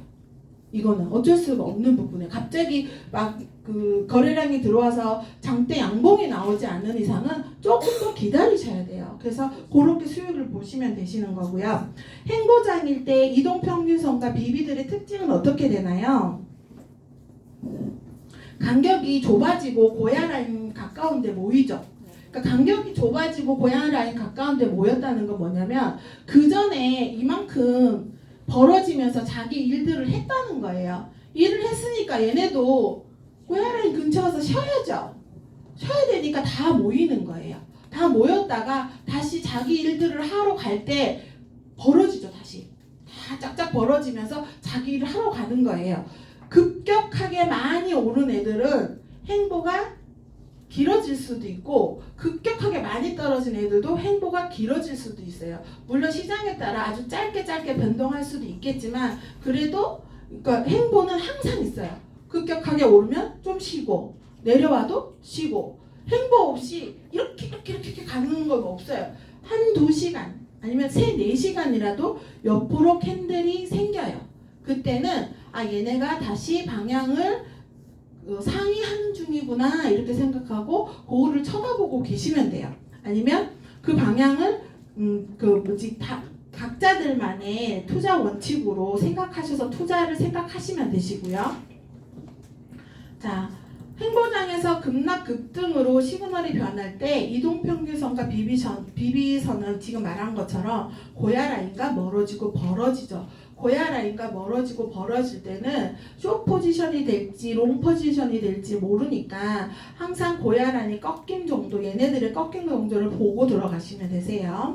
이거는 어쩔 수가 없는 부분이에요. 갑자기 막 그 거래량이 들어와서 장대 양봉이 나오지 않는 이상은 조금 더 기다리셔야 돼요. 그래서 그렇게 수익을 보시면 되시는 거고요. 행보장일 때 이동평균선과 비비들의 특징은 어떻게 되나요? 간격이 좁아지고 고야 라인 가까운 데 모이죠. 그러니까 간격이 좁아지고 고야 라인 가까운 데 모였다는 건 뭐냐면 그 전에 이만큼 벌어지면서 자기 일들을 했다는 거예요. 일을 했으니까 얘네도 고야라인 근처 와서 쉬어야죠. 쉬어야 되니까 다 모이는 거예요. 다 모였다가 다시 자기 일들을 하러 갈 때 벌어지죠. 다시 다 짝짝 벌어지면서 자기 일을 하러 가는 거예요. 급격하게 많이 오른 애들은 행보가 길어질 수도 있고 급격하게 많이 떨어진 애들도 행보가 길어질 수도 있어요. 물론 시장에 따라 아주 짧게 변동할 수도 있겠지만 그래도 그러니까 행보는 항상 있어요. 급격하게 오르면 좀 쉬고 내려와도 쉬고 행보 없이 이렇게 가는 건 없어요. 1-2시간 아니면 3-4시간이라도 옆으로 캔들이 생겨요. 그때는 얘네가 다시 방향을 상의하는 중이구나 이렇게 생각하고 그거를 쳐다보고 계시면 돼요. 아니면 그 방향을 각자들만의 투자 원칙으로 생각하셔서 투자를 생각하시면 되시고요. 자, 행보장에서 급락 급등으로 시그널이 변할 때 이동평균선과 비비선은 지금 말한 것처럼 고야 라인과 멀어지고 벌어지죠. 고야 라인과 멀어지고 벌어질 때는 숏 포지션이 될지 롱 포지션이 될지 모르니까 항상 고야 라인이 꺾인 정도, 얘네들의 꺾인 정도를 보고 들어가시면 되세요.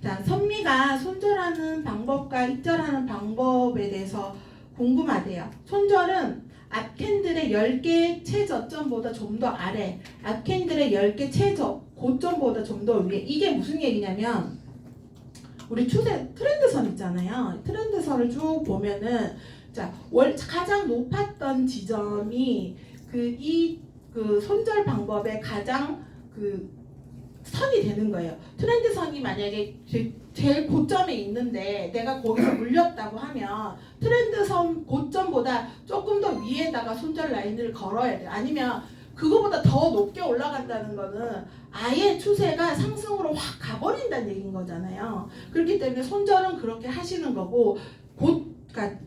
자, 선미가 손절하는 방법과 입절하는 방법에 대해서 궁금하대요. 손절은 앞캔들의 10개 최저점보다 좀 더 아래, 앞캔들의 10개 최저 고점보다 좀 더 위에. 이게 무슨 얘기냐면 우리 추세 트렌드선 있잖아요. 트렌드선을 쭉 보면은 자, 가장 높았던 지점이 그 손절 방법의 가장 선이 되는 거예요. 트렌드선이 만약에 제일 고점에 있는데 내가 거기서 물렸다고 하면 트렌드선 고점보다 조금 더 위에다가 손절 라인을 걸어야 돼요. 아니면 그거보다 더 높게 올라간다는 거는 아예 추세가 상승으로 확 가버린다는 얘기인 거잖아요. 그렇기 때문에 손절은 그렇게 하시는 거고, 그러니까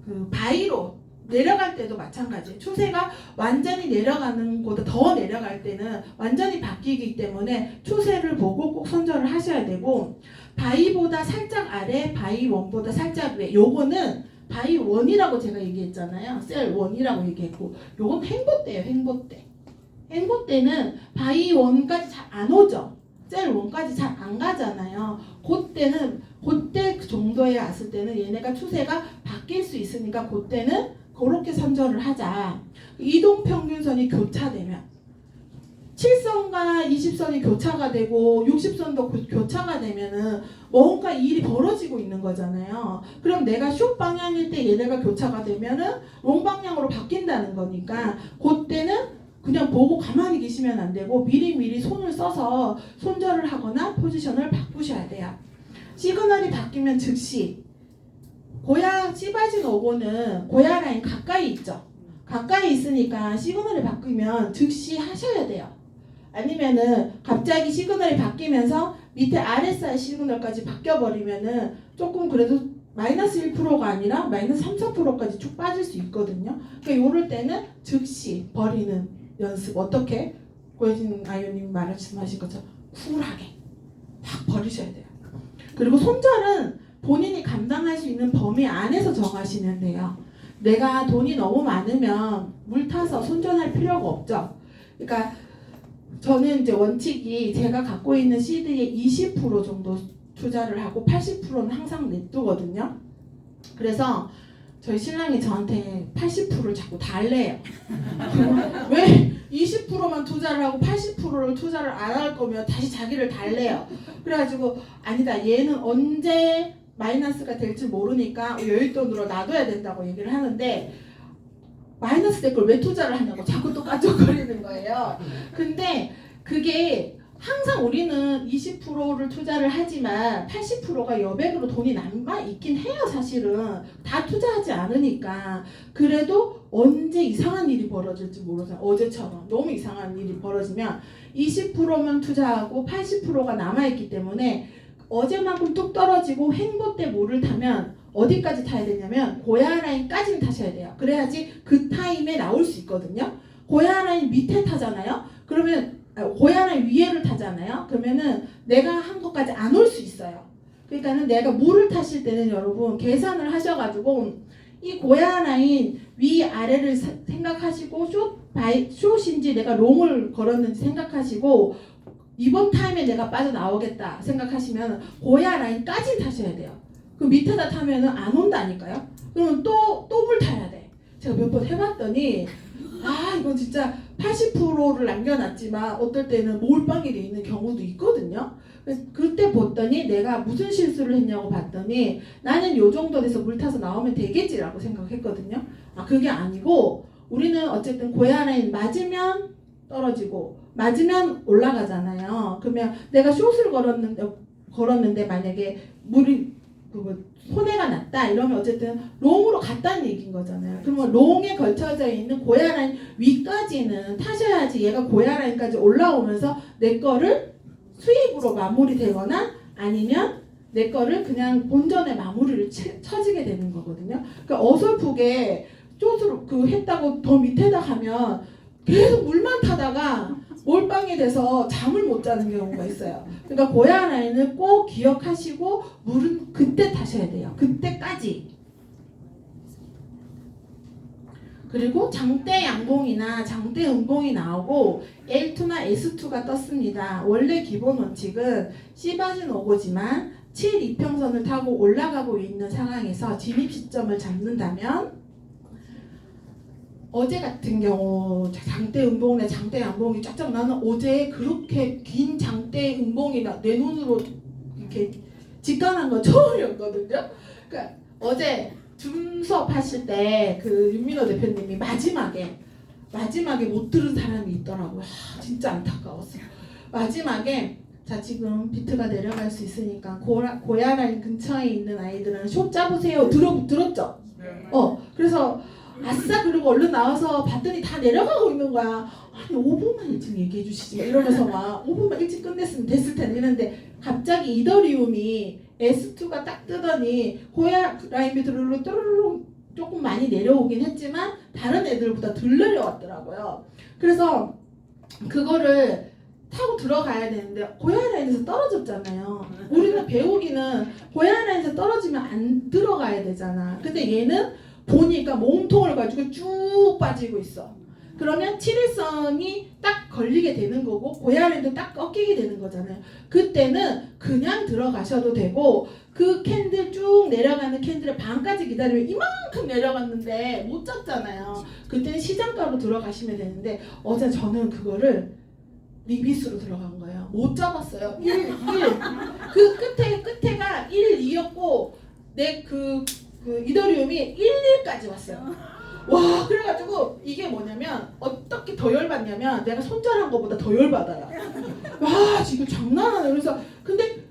그 바이로 내려갈 때도 마찬가지예요. 추세가 완전히 내려가는 것보다 더 내려갈 때는 완전히 바뀌기 때문에 추세를 보고 꼭 손절을 하셔야 되고, 바이보다 살짝 아래, 바이 원보다 살짝 위, 요거는 바이 원이라고 제가 얘기했잖아요. 셀 원이라고 얘기했고, 요건 행보대예요. 행보대. 행보대는 바이 원까지 잘 안 오죠. 셀 원까지 잘 안 가잖아요. 그때 정도에 왔을 때는 얘네가 추세가 바뀔 수 있으니까 그때는 그렇게 선절을 하자. 이동평균선이 교차되면 7선과 20선이 교차가 되고 60선도 교차가 되면은 뭔가 일이 벌어지고 있는 거잖아요. 그럼 내가 숏 방향일 때 얘네가 교차가 되면은 롱 방향으로 바뀐다는 거니까 그때는 그냥 보고 가만히 계시면 안 되고 미리미리 손을 써서 손절을 하거나 포지션을 바꾸셔야 돼요. 시그널이 바뀌면 즉시 찌바진 오고는 고야 라인 가까이 있죠. 가까이 있으니까 시그널이 바뀌면 즉시 하셔야 돼요. 아니면은 갑자기 시그널이 바뀌면서 밑에 RSI 시그널까지 바뀌어버리면은 조금 그래도 마이너스 1%가 아니라 마이너스 3, 4%까지 쭉 빠질 수 있거든요. 그러니까 요럴 때는 즉시 버리는 연습. 어떻게? 고혜진 아이오님 말씀하신 것처럼 쿨하게 확 버리셔야 돼요. 그리고 손절은 본인이 감당할 수 있는 범위 안에서 정하시면 돼요. 내가 돈이 너무 많으면 물 타서 손절할 필요가 없죠. 그러니까 저는 이제 원칙이 제가 갖고 있는 시드의 20% 정도 투자를 하고 80%는 항상 냅두거든요. 그래서 저희 신랑이 저한테 80%를 자꾸 달래요. 왜 20%만 투자를 하고 80%를 투자를 안 할 거면 다시 자기를 달래요. 그래가지고 아니다, 얘는 언제 마이너스가 될지 모르니까 여윳돈으로 놔둬야 된다고 얘기를 하는데, 마이너스 될 걸 왜 투자를 하냐고 자꾸 또 까쪽거리는 거예요. 근데 그게 항상 우리는 20%를 투자를 하지만 80%가 여백으로 돈이 남아 있긴 해요. 사실은 다 투자하지 않으니까. 그래도 언제 이상한 일이 벌어질지 모르잖아요. 어제처럼 너무 이상한 일이 벌어지면 20%만 투자하고 80%가 남아있기 때문에 어제만큼 뚝 떨어지고 행보 때 물을 타면 어디까지 타야 되냐면 고야 라인까지는 타셔야 돼요. 그래야지 그 타임에 나올 수 있거든요. 고야 라인 밑에 타잖아요. 그러면 고야 라인 위에를 타잖아요. 그러면은 내가 한 것까지 안 올 수 있어요. 그러니까는 내가 물을 타실 때는 여러분 계산을 하셔가지고 이 고야 라인 위 아래를 생각하시고 숏인지 내가 롱을 걸었는지 생각하시고 이번 타임에 내가 빠져나오겠다 생각하시면 고야 라인까지 타셔야 돼요. 그 밑에다 타면은 안 온다니까요. 그러면 또 물 타야 돼. 제가 몇 번 해봤더니 이건 진짜 80%를 남겨놨지만 어떨 때는 몰빵이 돼 있는 경우도 있거든요. 그래서 그때 봤더니 내가 무슨 실수를 했냐고 봤더니 나는 요 정도 돼서 물 타서 나오면 되겠지라고 생각했거든요. 그게 아니고 우리는 어쨌든 고야 라인 맞으면 떨어지고 맞으면 올라가잖아요. 그러면 내가 숏을 걸었는데 만약에 물이 손해가 났다 이러면 어쨌든 롱으로 갔다는 얘기인 거잖아요. 그러면 롱에 걸쳐져 있는 고야 라인 위까지는 타셔야지 얘가 고야 라인까지 올라오면서 내 거를 수익으로 마무리되거나 아니면 내 거를 그냥 본전에 마무리를 쳐지게 되는 거거든요. 그러니까 어설프게 숏으로 했다고 더 밑에다 가면 계속 물만 타다가 몰빵이 돼서 잠을 못 자는 경우가 있어요. 그러니까 고야 라인을 꼭 기억하시고 물은 그때 타셔야 돼요. 그때까지. 그리고 장대 양봉이나 장대 음봉이 나오고 L2나 S2가 떴습니다. 원래 기본 원칙은 C바진 오고지만 7 이평선을 타고 올라가고 있는 상황에서 진입 시점을 잡는다면 어제 같은 경우 장대 음봉이나 장대 양봉이 쫙쫙 나는 어제 그렇게 긴 장대 음봉이 내 눈으로 이렇게 직관한 건 처음이었거든요. 그러니까 어제 줌 수업 하실 때 그 윤민호 대표님이 마지막에 못 들은 사람이 있더라고요. 진짜 안타까웠어요. 마지막에 자 지금 비트가 내려갈 수 있으니까 고야 라인 근처에 있는 아이들은 숏 짜보세요. 들었죠? 그래서 아싸 그리고 얼른 나와서 봤더니 다 내려가고 있는 거야. 아니 5분만 일찍 얘기해 주시지 이러면서 막 5분만 일찍 끝냈으면 됐을 텐데 이랬는데 갑자기 이더리움이 S2가 딱 뜨더니 고야 라인 밑으로 뚜루루루 조금 많이 내려오긴 했지만 다른 애들보다 덜 내려왔더라고요. 그래서 그거를 타고 들어가야 되는데 고야 라인에서 떨어졌잖아요. 우리는 배우기는 고야 라인에서 떨어지면 안 들어가야 되잖아. 근데 얘는 보니까 몸통을 가지고 쭉 빠지고 있어. 그러면 7일선이 딱 걸리게 되는 거고 고야 라인도 딱 꺾이게 되는 거잖아요. 그때는 그냥 들어가셔도 되고 그 캔들 쭉 내려가는 캔들의 반까지 기다리면 이만큼 내려갔는데 못 잡잖아요. 그때는 시장가로 들어가시면 되는데 어제 저는 그거를 리비스로 들어간 거예요. 못 잡았어요. 1. 그 끝에가 1, 2였고 내 그 이더리움이 1, 1까지 왔어요. 와 그래가지고 이게 뭐냐면 어떻게 더 열받냐면 내가 손절한 것보다 더 열받아요. 와 지금 장난 아니야. 그래서 근데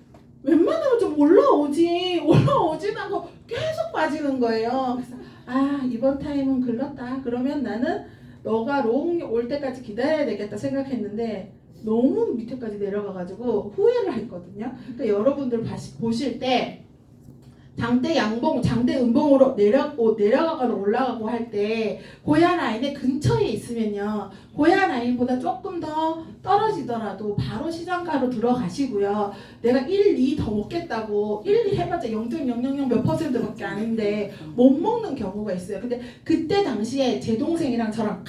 웬만하면 좀 올라오지도 않고 계속 빠지는 거예요. 그래서 이번 타임은 글렀다. 그러면 나는 너가 롱 올 때까지 기다려야 되겠다 생각했는데 너무 밑에까지 내려가가지고 후회를 했거든요. 그러니까 여러분들 보실 때 장대 양봉, 장대 음봉으로 내려가거나 올라가고 할 때 고야 라인의 근처에 있으면요. 고야 라인보다 조금 더 떨어지더라도 바로 시장가로 들어가시고요. 내가 1, 2 더 먹겠다고 1, 2 해봤자 0.000 몇 %밖에 아닌데 못 먹는 경우가 있어요. 근데 그때 당시에 제 동생이랑 저랑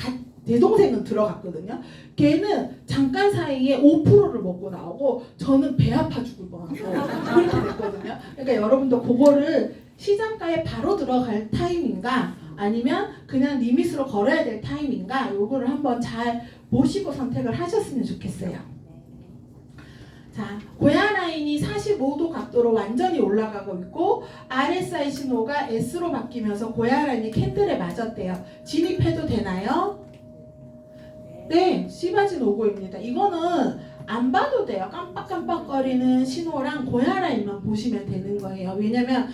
제 동생은 들어갔거든요. 걔는 잠깐 사이에 5%를 먹고 나오고 저는 배 아파 죽을 뻔하고 그렇게 됐거든요. 그러니까 여러분도 그거를 시장가에 바로 들어갈 타임인가 아니면 그냥 리밋으로 걸어야 될 타임인가 요거를 한번 잘 보시고 선택을 하셨으면 좋겠어요. 자, 고야 라인이 45도 각도로 완전히 올라가고 있고 RSI 신호가 S로 바뀌면서 고야 라인이 캔들에 맞았대요. 진입해도 되나요? 네, C바진 오고입니다. 이거는 안 봐도 돼요. 깜빡깜빡거리는 신호랑 고야 라인만 보시면 되는 거예요. 왜냐면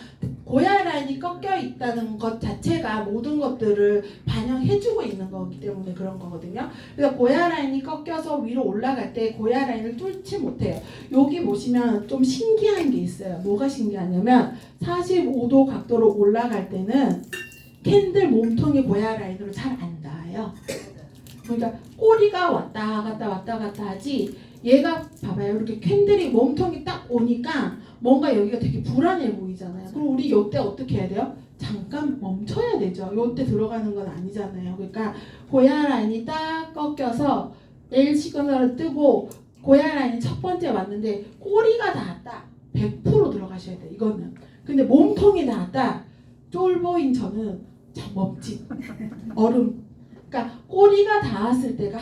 고야 라인이 꺾여 있다는 것 자체가 모든 것들을 반영해주고 있는 거기 때문에 그런 거거든요. 그래서 고야 라인이 꺾여서 위로 올라갈 때 고야 라인을 뚫지 못해요. 여기 보시면 좀 신기한 게 있어요. 뭐가 신기하냐면 45도 각도로 올라갈 때는 캔들 몸통이 고야 라인으로 잘 안 닿아요. 그러니까 꼬리가 왔다 갔다 하지 얘가 봐봐요. 이렇게 캔들이 몸통이 딱 오니까 뭔가 여기가 되게 불안해 보이잖아요. 그럼 우리 이때 어떻게 해야 돼요? 잠깐 멈춰야 되죠. 이때 들어가는 건 아니잖아요. 그러니까 고야 라인이 딱 꺾여서 L 시그널을 뜨고 고야 라인이 첫 번째 왔는데 꼬리가 닿았다. 100% 들어가셔야 돼요. 이거는. 근데 몸통이 닿았다. 쫄보인 저는 참 멋진 얼음. 그러니까 꼬리가 닿았을 때가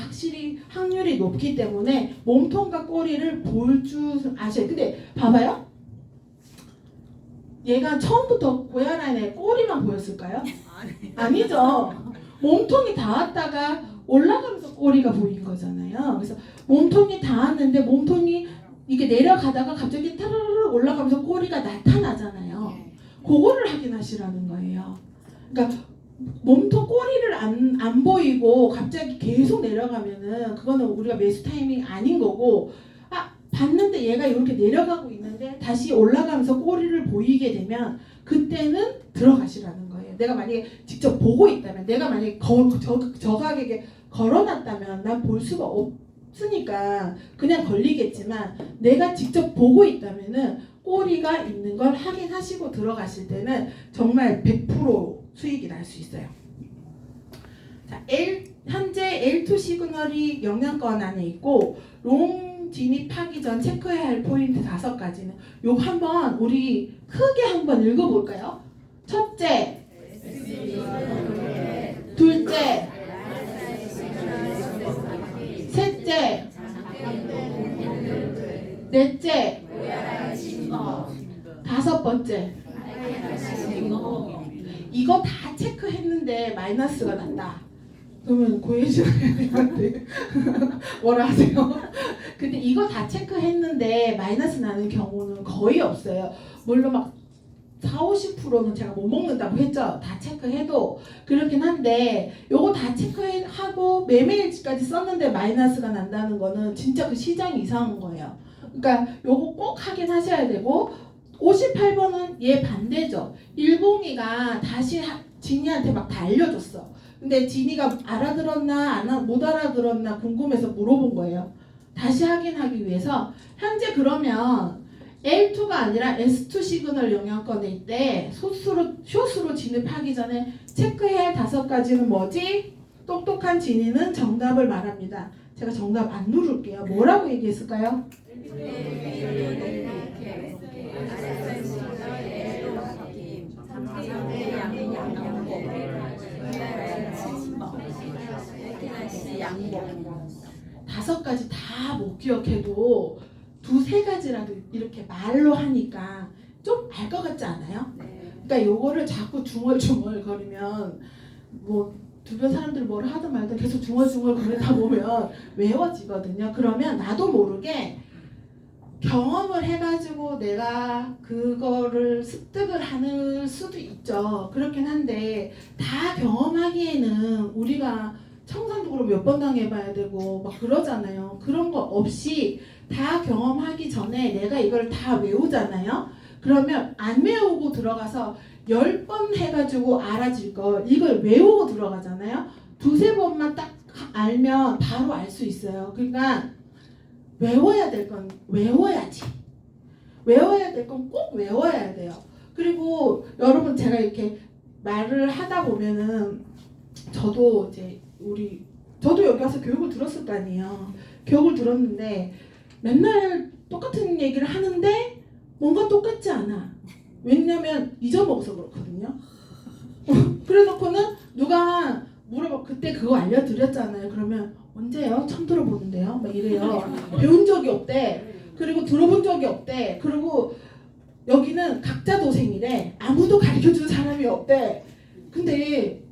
확률이 높기 때문에 몸통과 꼬리를 볼 줄 아셔야 돼요. 근데 봐봐요. 얘가 처음부터 고야 라인에 꼬리만 보였을까요? 아니죠. 몸통이 닿았다가 올라가면서 꼬리가 보인 거잖아요. 그래서 몸통이 닿았는데 몸통이 이게 내려가다가 갑자기 타르르 올라가면서 꼬리가 나타나잖아요. 그거를 확인하시라는 거예요. 그러니까 몸통 꼬리를 안 보이고 갑자기 계속 내려가면은 그거는 우리가 매수 타이밍 아닌 거고 봤는데 얘가 이렇게 내려가고 있는데 다시 올라가면서 꼬리를 보이게 되면 그때는 들어가시라는 거예요. 내가 만약에 직접 보고 있다면 내가 만약에 저 가격에 걸어놨다면 난 볼 수가 쓰니까 그냥 걸리겠지만 내가 직접 보고 있다면은 꼬리가 있는 걸 확인하시고 들어가실 때는 정말 100% 수익이 날 수 있어요. 자, 현재 L2 시그널이 영양권 안에 있고 롱 진입하기 전 체크해야 할 포인트 5가지는 요거 한번 우리 크게 한번 읽어볼까요? 첫째, 둘째, 셋째, 넷째, 다섯 번째. 이거 다 체크했는데 마이너스가 났다. 그러면 고혜진한테 뭐라 하세요? 근데 이거 다 체크했는데 마이너스 나는 경우는 거의 없어요. 물론 막 40~50%는 제가 못 먹는다고 했죠. 다 체크해도 그렇긴 한데 요거 다 체크하고 매매일지까지 썼는데 마이너스가 난다는 거는 진짜 그 시장이 이상한 거예요. 그러니까 요거 꼭 확인하셔야 되고 58번은 얘 반대죠. 일봉이가 다시 진이한테 막 다 알려줬어. 근데 진이가 알아들었나 못 알아들었나 궁금해서 물어본 거예요. 다시 확인하기 위해서 현재 그러면 L2가 아니라 S2 시그널 영향권에 있대. 숏으로 진입하기 전에 체크해야 할 5가지는 뭐지? 똑똑한 진이는 정답을 말합니다. 제가 정답 안 누를게요. 뭐라고 얘기했을까요? 다섯 가지 다 못 기억해도 2~3가지라도 이렇게 말로 하니까 좀 알 것 같지 않아요? 그러니까 요거를 자꾸 중얼중얼 거리면 뭐 주변 사람들이 뭘 하든 말든 계속 중얼중얼 거리다 보면 외워지거든요. 그러면 나도 모르게 경험을 해가지고 내가 그거를 습득을 하는 수도 있죠. 그렇긴 한데 다 경험하기에는 우리가 청산도로 몇 번 당해봐야 되고 막 그러잖아요. 그런 거 없이 다 경험하기 전에 내가 이걸 다 외우잖아요. 그러면 안 외우고 들어가서 10번 해가지고 알아질 걸 이걸 외우고 들어가잖아요. 2~3번만 딱 알면 바로 알 수 있어요. 그러니까 외워야 될 건 외워야지. 외워야 될 건 꼭 외워야 돼요. 그리고 여러분 제가 이렇게 말을 하다 보면은 저도 여기 와서 교육을 들었을 거 아니에요. 교육을 들었는데 맨날 똑같은 얘기를 하는데 뭔가 똑같지 않아. 왜냐면 잊어먹어서 그렇거든요. 그래 놓고는 누가 물어봐. 그때 그거 알려드렸잖아요. 그러면 언제요? 처음 들어보는데요. 막 이래요. 배운 적이 없대. 그리고 들어본 적이 없대. 그리고 여기는 각자 도생이래. 아무도 가르쳐준 사람이 없대. 근데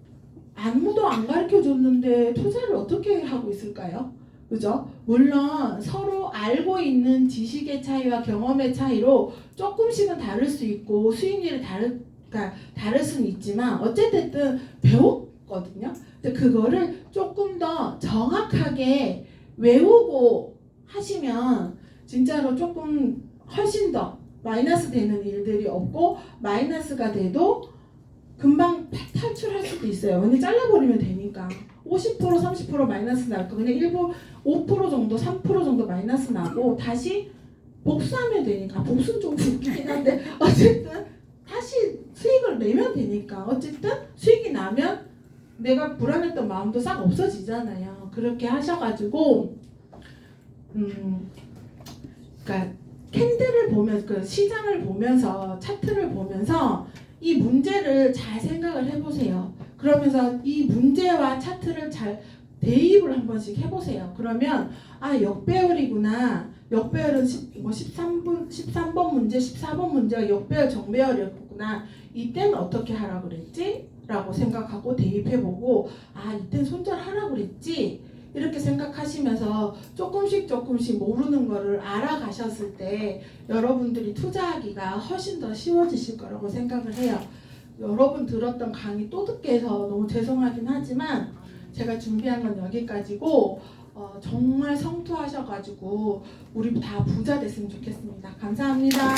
아무도 안 가르쳐줬는데 투자를 어떻게 하고 있을까요? 그죠? 물론 서로 알고 있는 지식의 차이와 경험의 차이로 조금씩은 다를 수 있고 수익률이 다를 수는 있지만 어쨌든 배웠거든요. 근데 그거를 조금 더 정확하게 외우고 하시면 진짜로 조금 훨씬 더 마이너스 되는 일들이 없고 마이너스가 돼도 금방 탈출할 수도 있어요. 왜냐면 잘라버리면 되니까 50% 30% 마이너스 날 거 그냥 일부 5% 정도 3% 정도 마이너스 나고 다시 복수하면 되니까 복수는 좀 웃기긴 한데 어쨌든 다시 수익을 내면 되니까 어쨌든 수익이 나면 내가 불안했던 마음도 싹 없어지잖아요. 그렇게 하셔가지고 그러니까 캔들을 보면서 그 시장을 보면서 차트를 보면서 이 문제를 잘 생각을 해보세요. 그러면서 이 문제와 차트를 잘 대입을 한 번씩 해보세요. 그러면 역배열이구나. 역배열은 13번 문제, 14번 문제가 역배열, 정배열이었구나. 이때는 어떻게 하라고 그랬지? 라고 생각하고 대입해보고 이때는 손절하라고 그랬지? 이렇게 생각하시면서 조금씩 모르는 거를 알아가셨을 때 여러분들이 투자하기가 훨씬 더 쉬워지실 거라고 생각을 해요. 여러분 들었던 강의 또 듣게 해서 너무 죄송하긴 하지만 제가 준비한 건 여기까지고 정말 성투하셔가지고 우리 다 부자 됐으면 좋겠습니다. 감사합니다.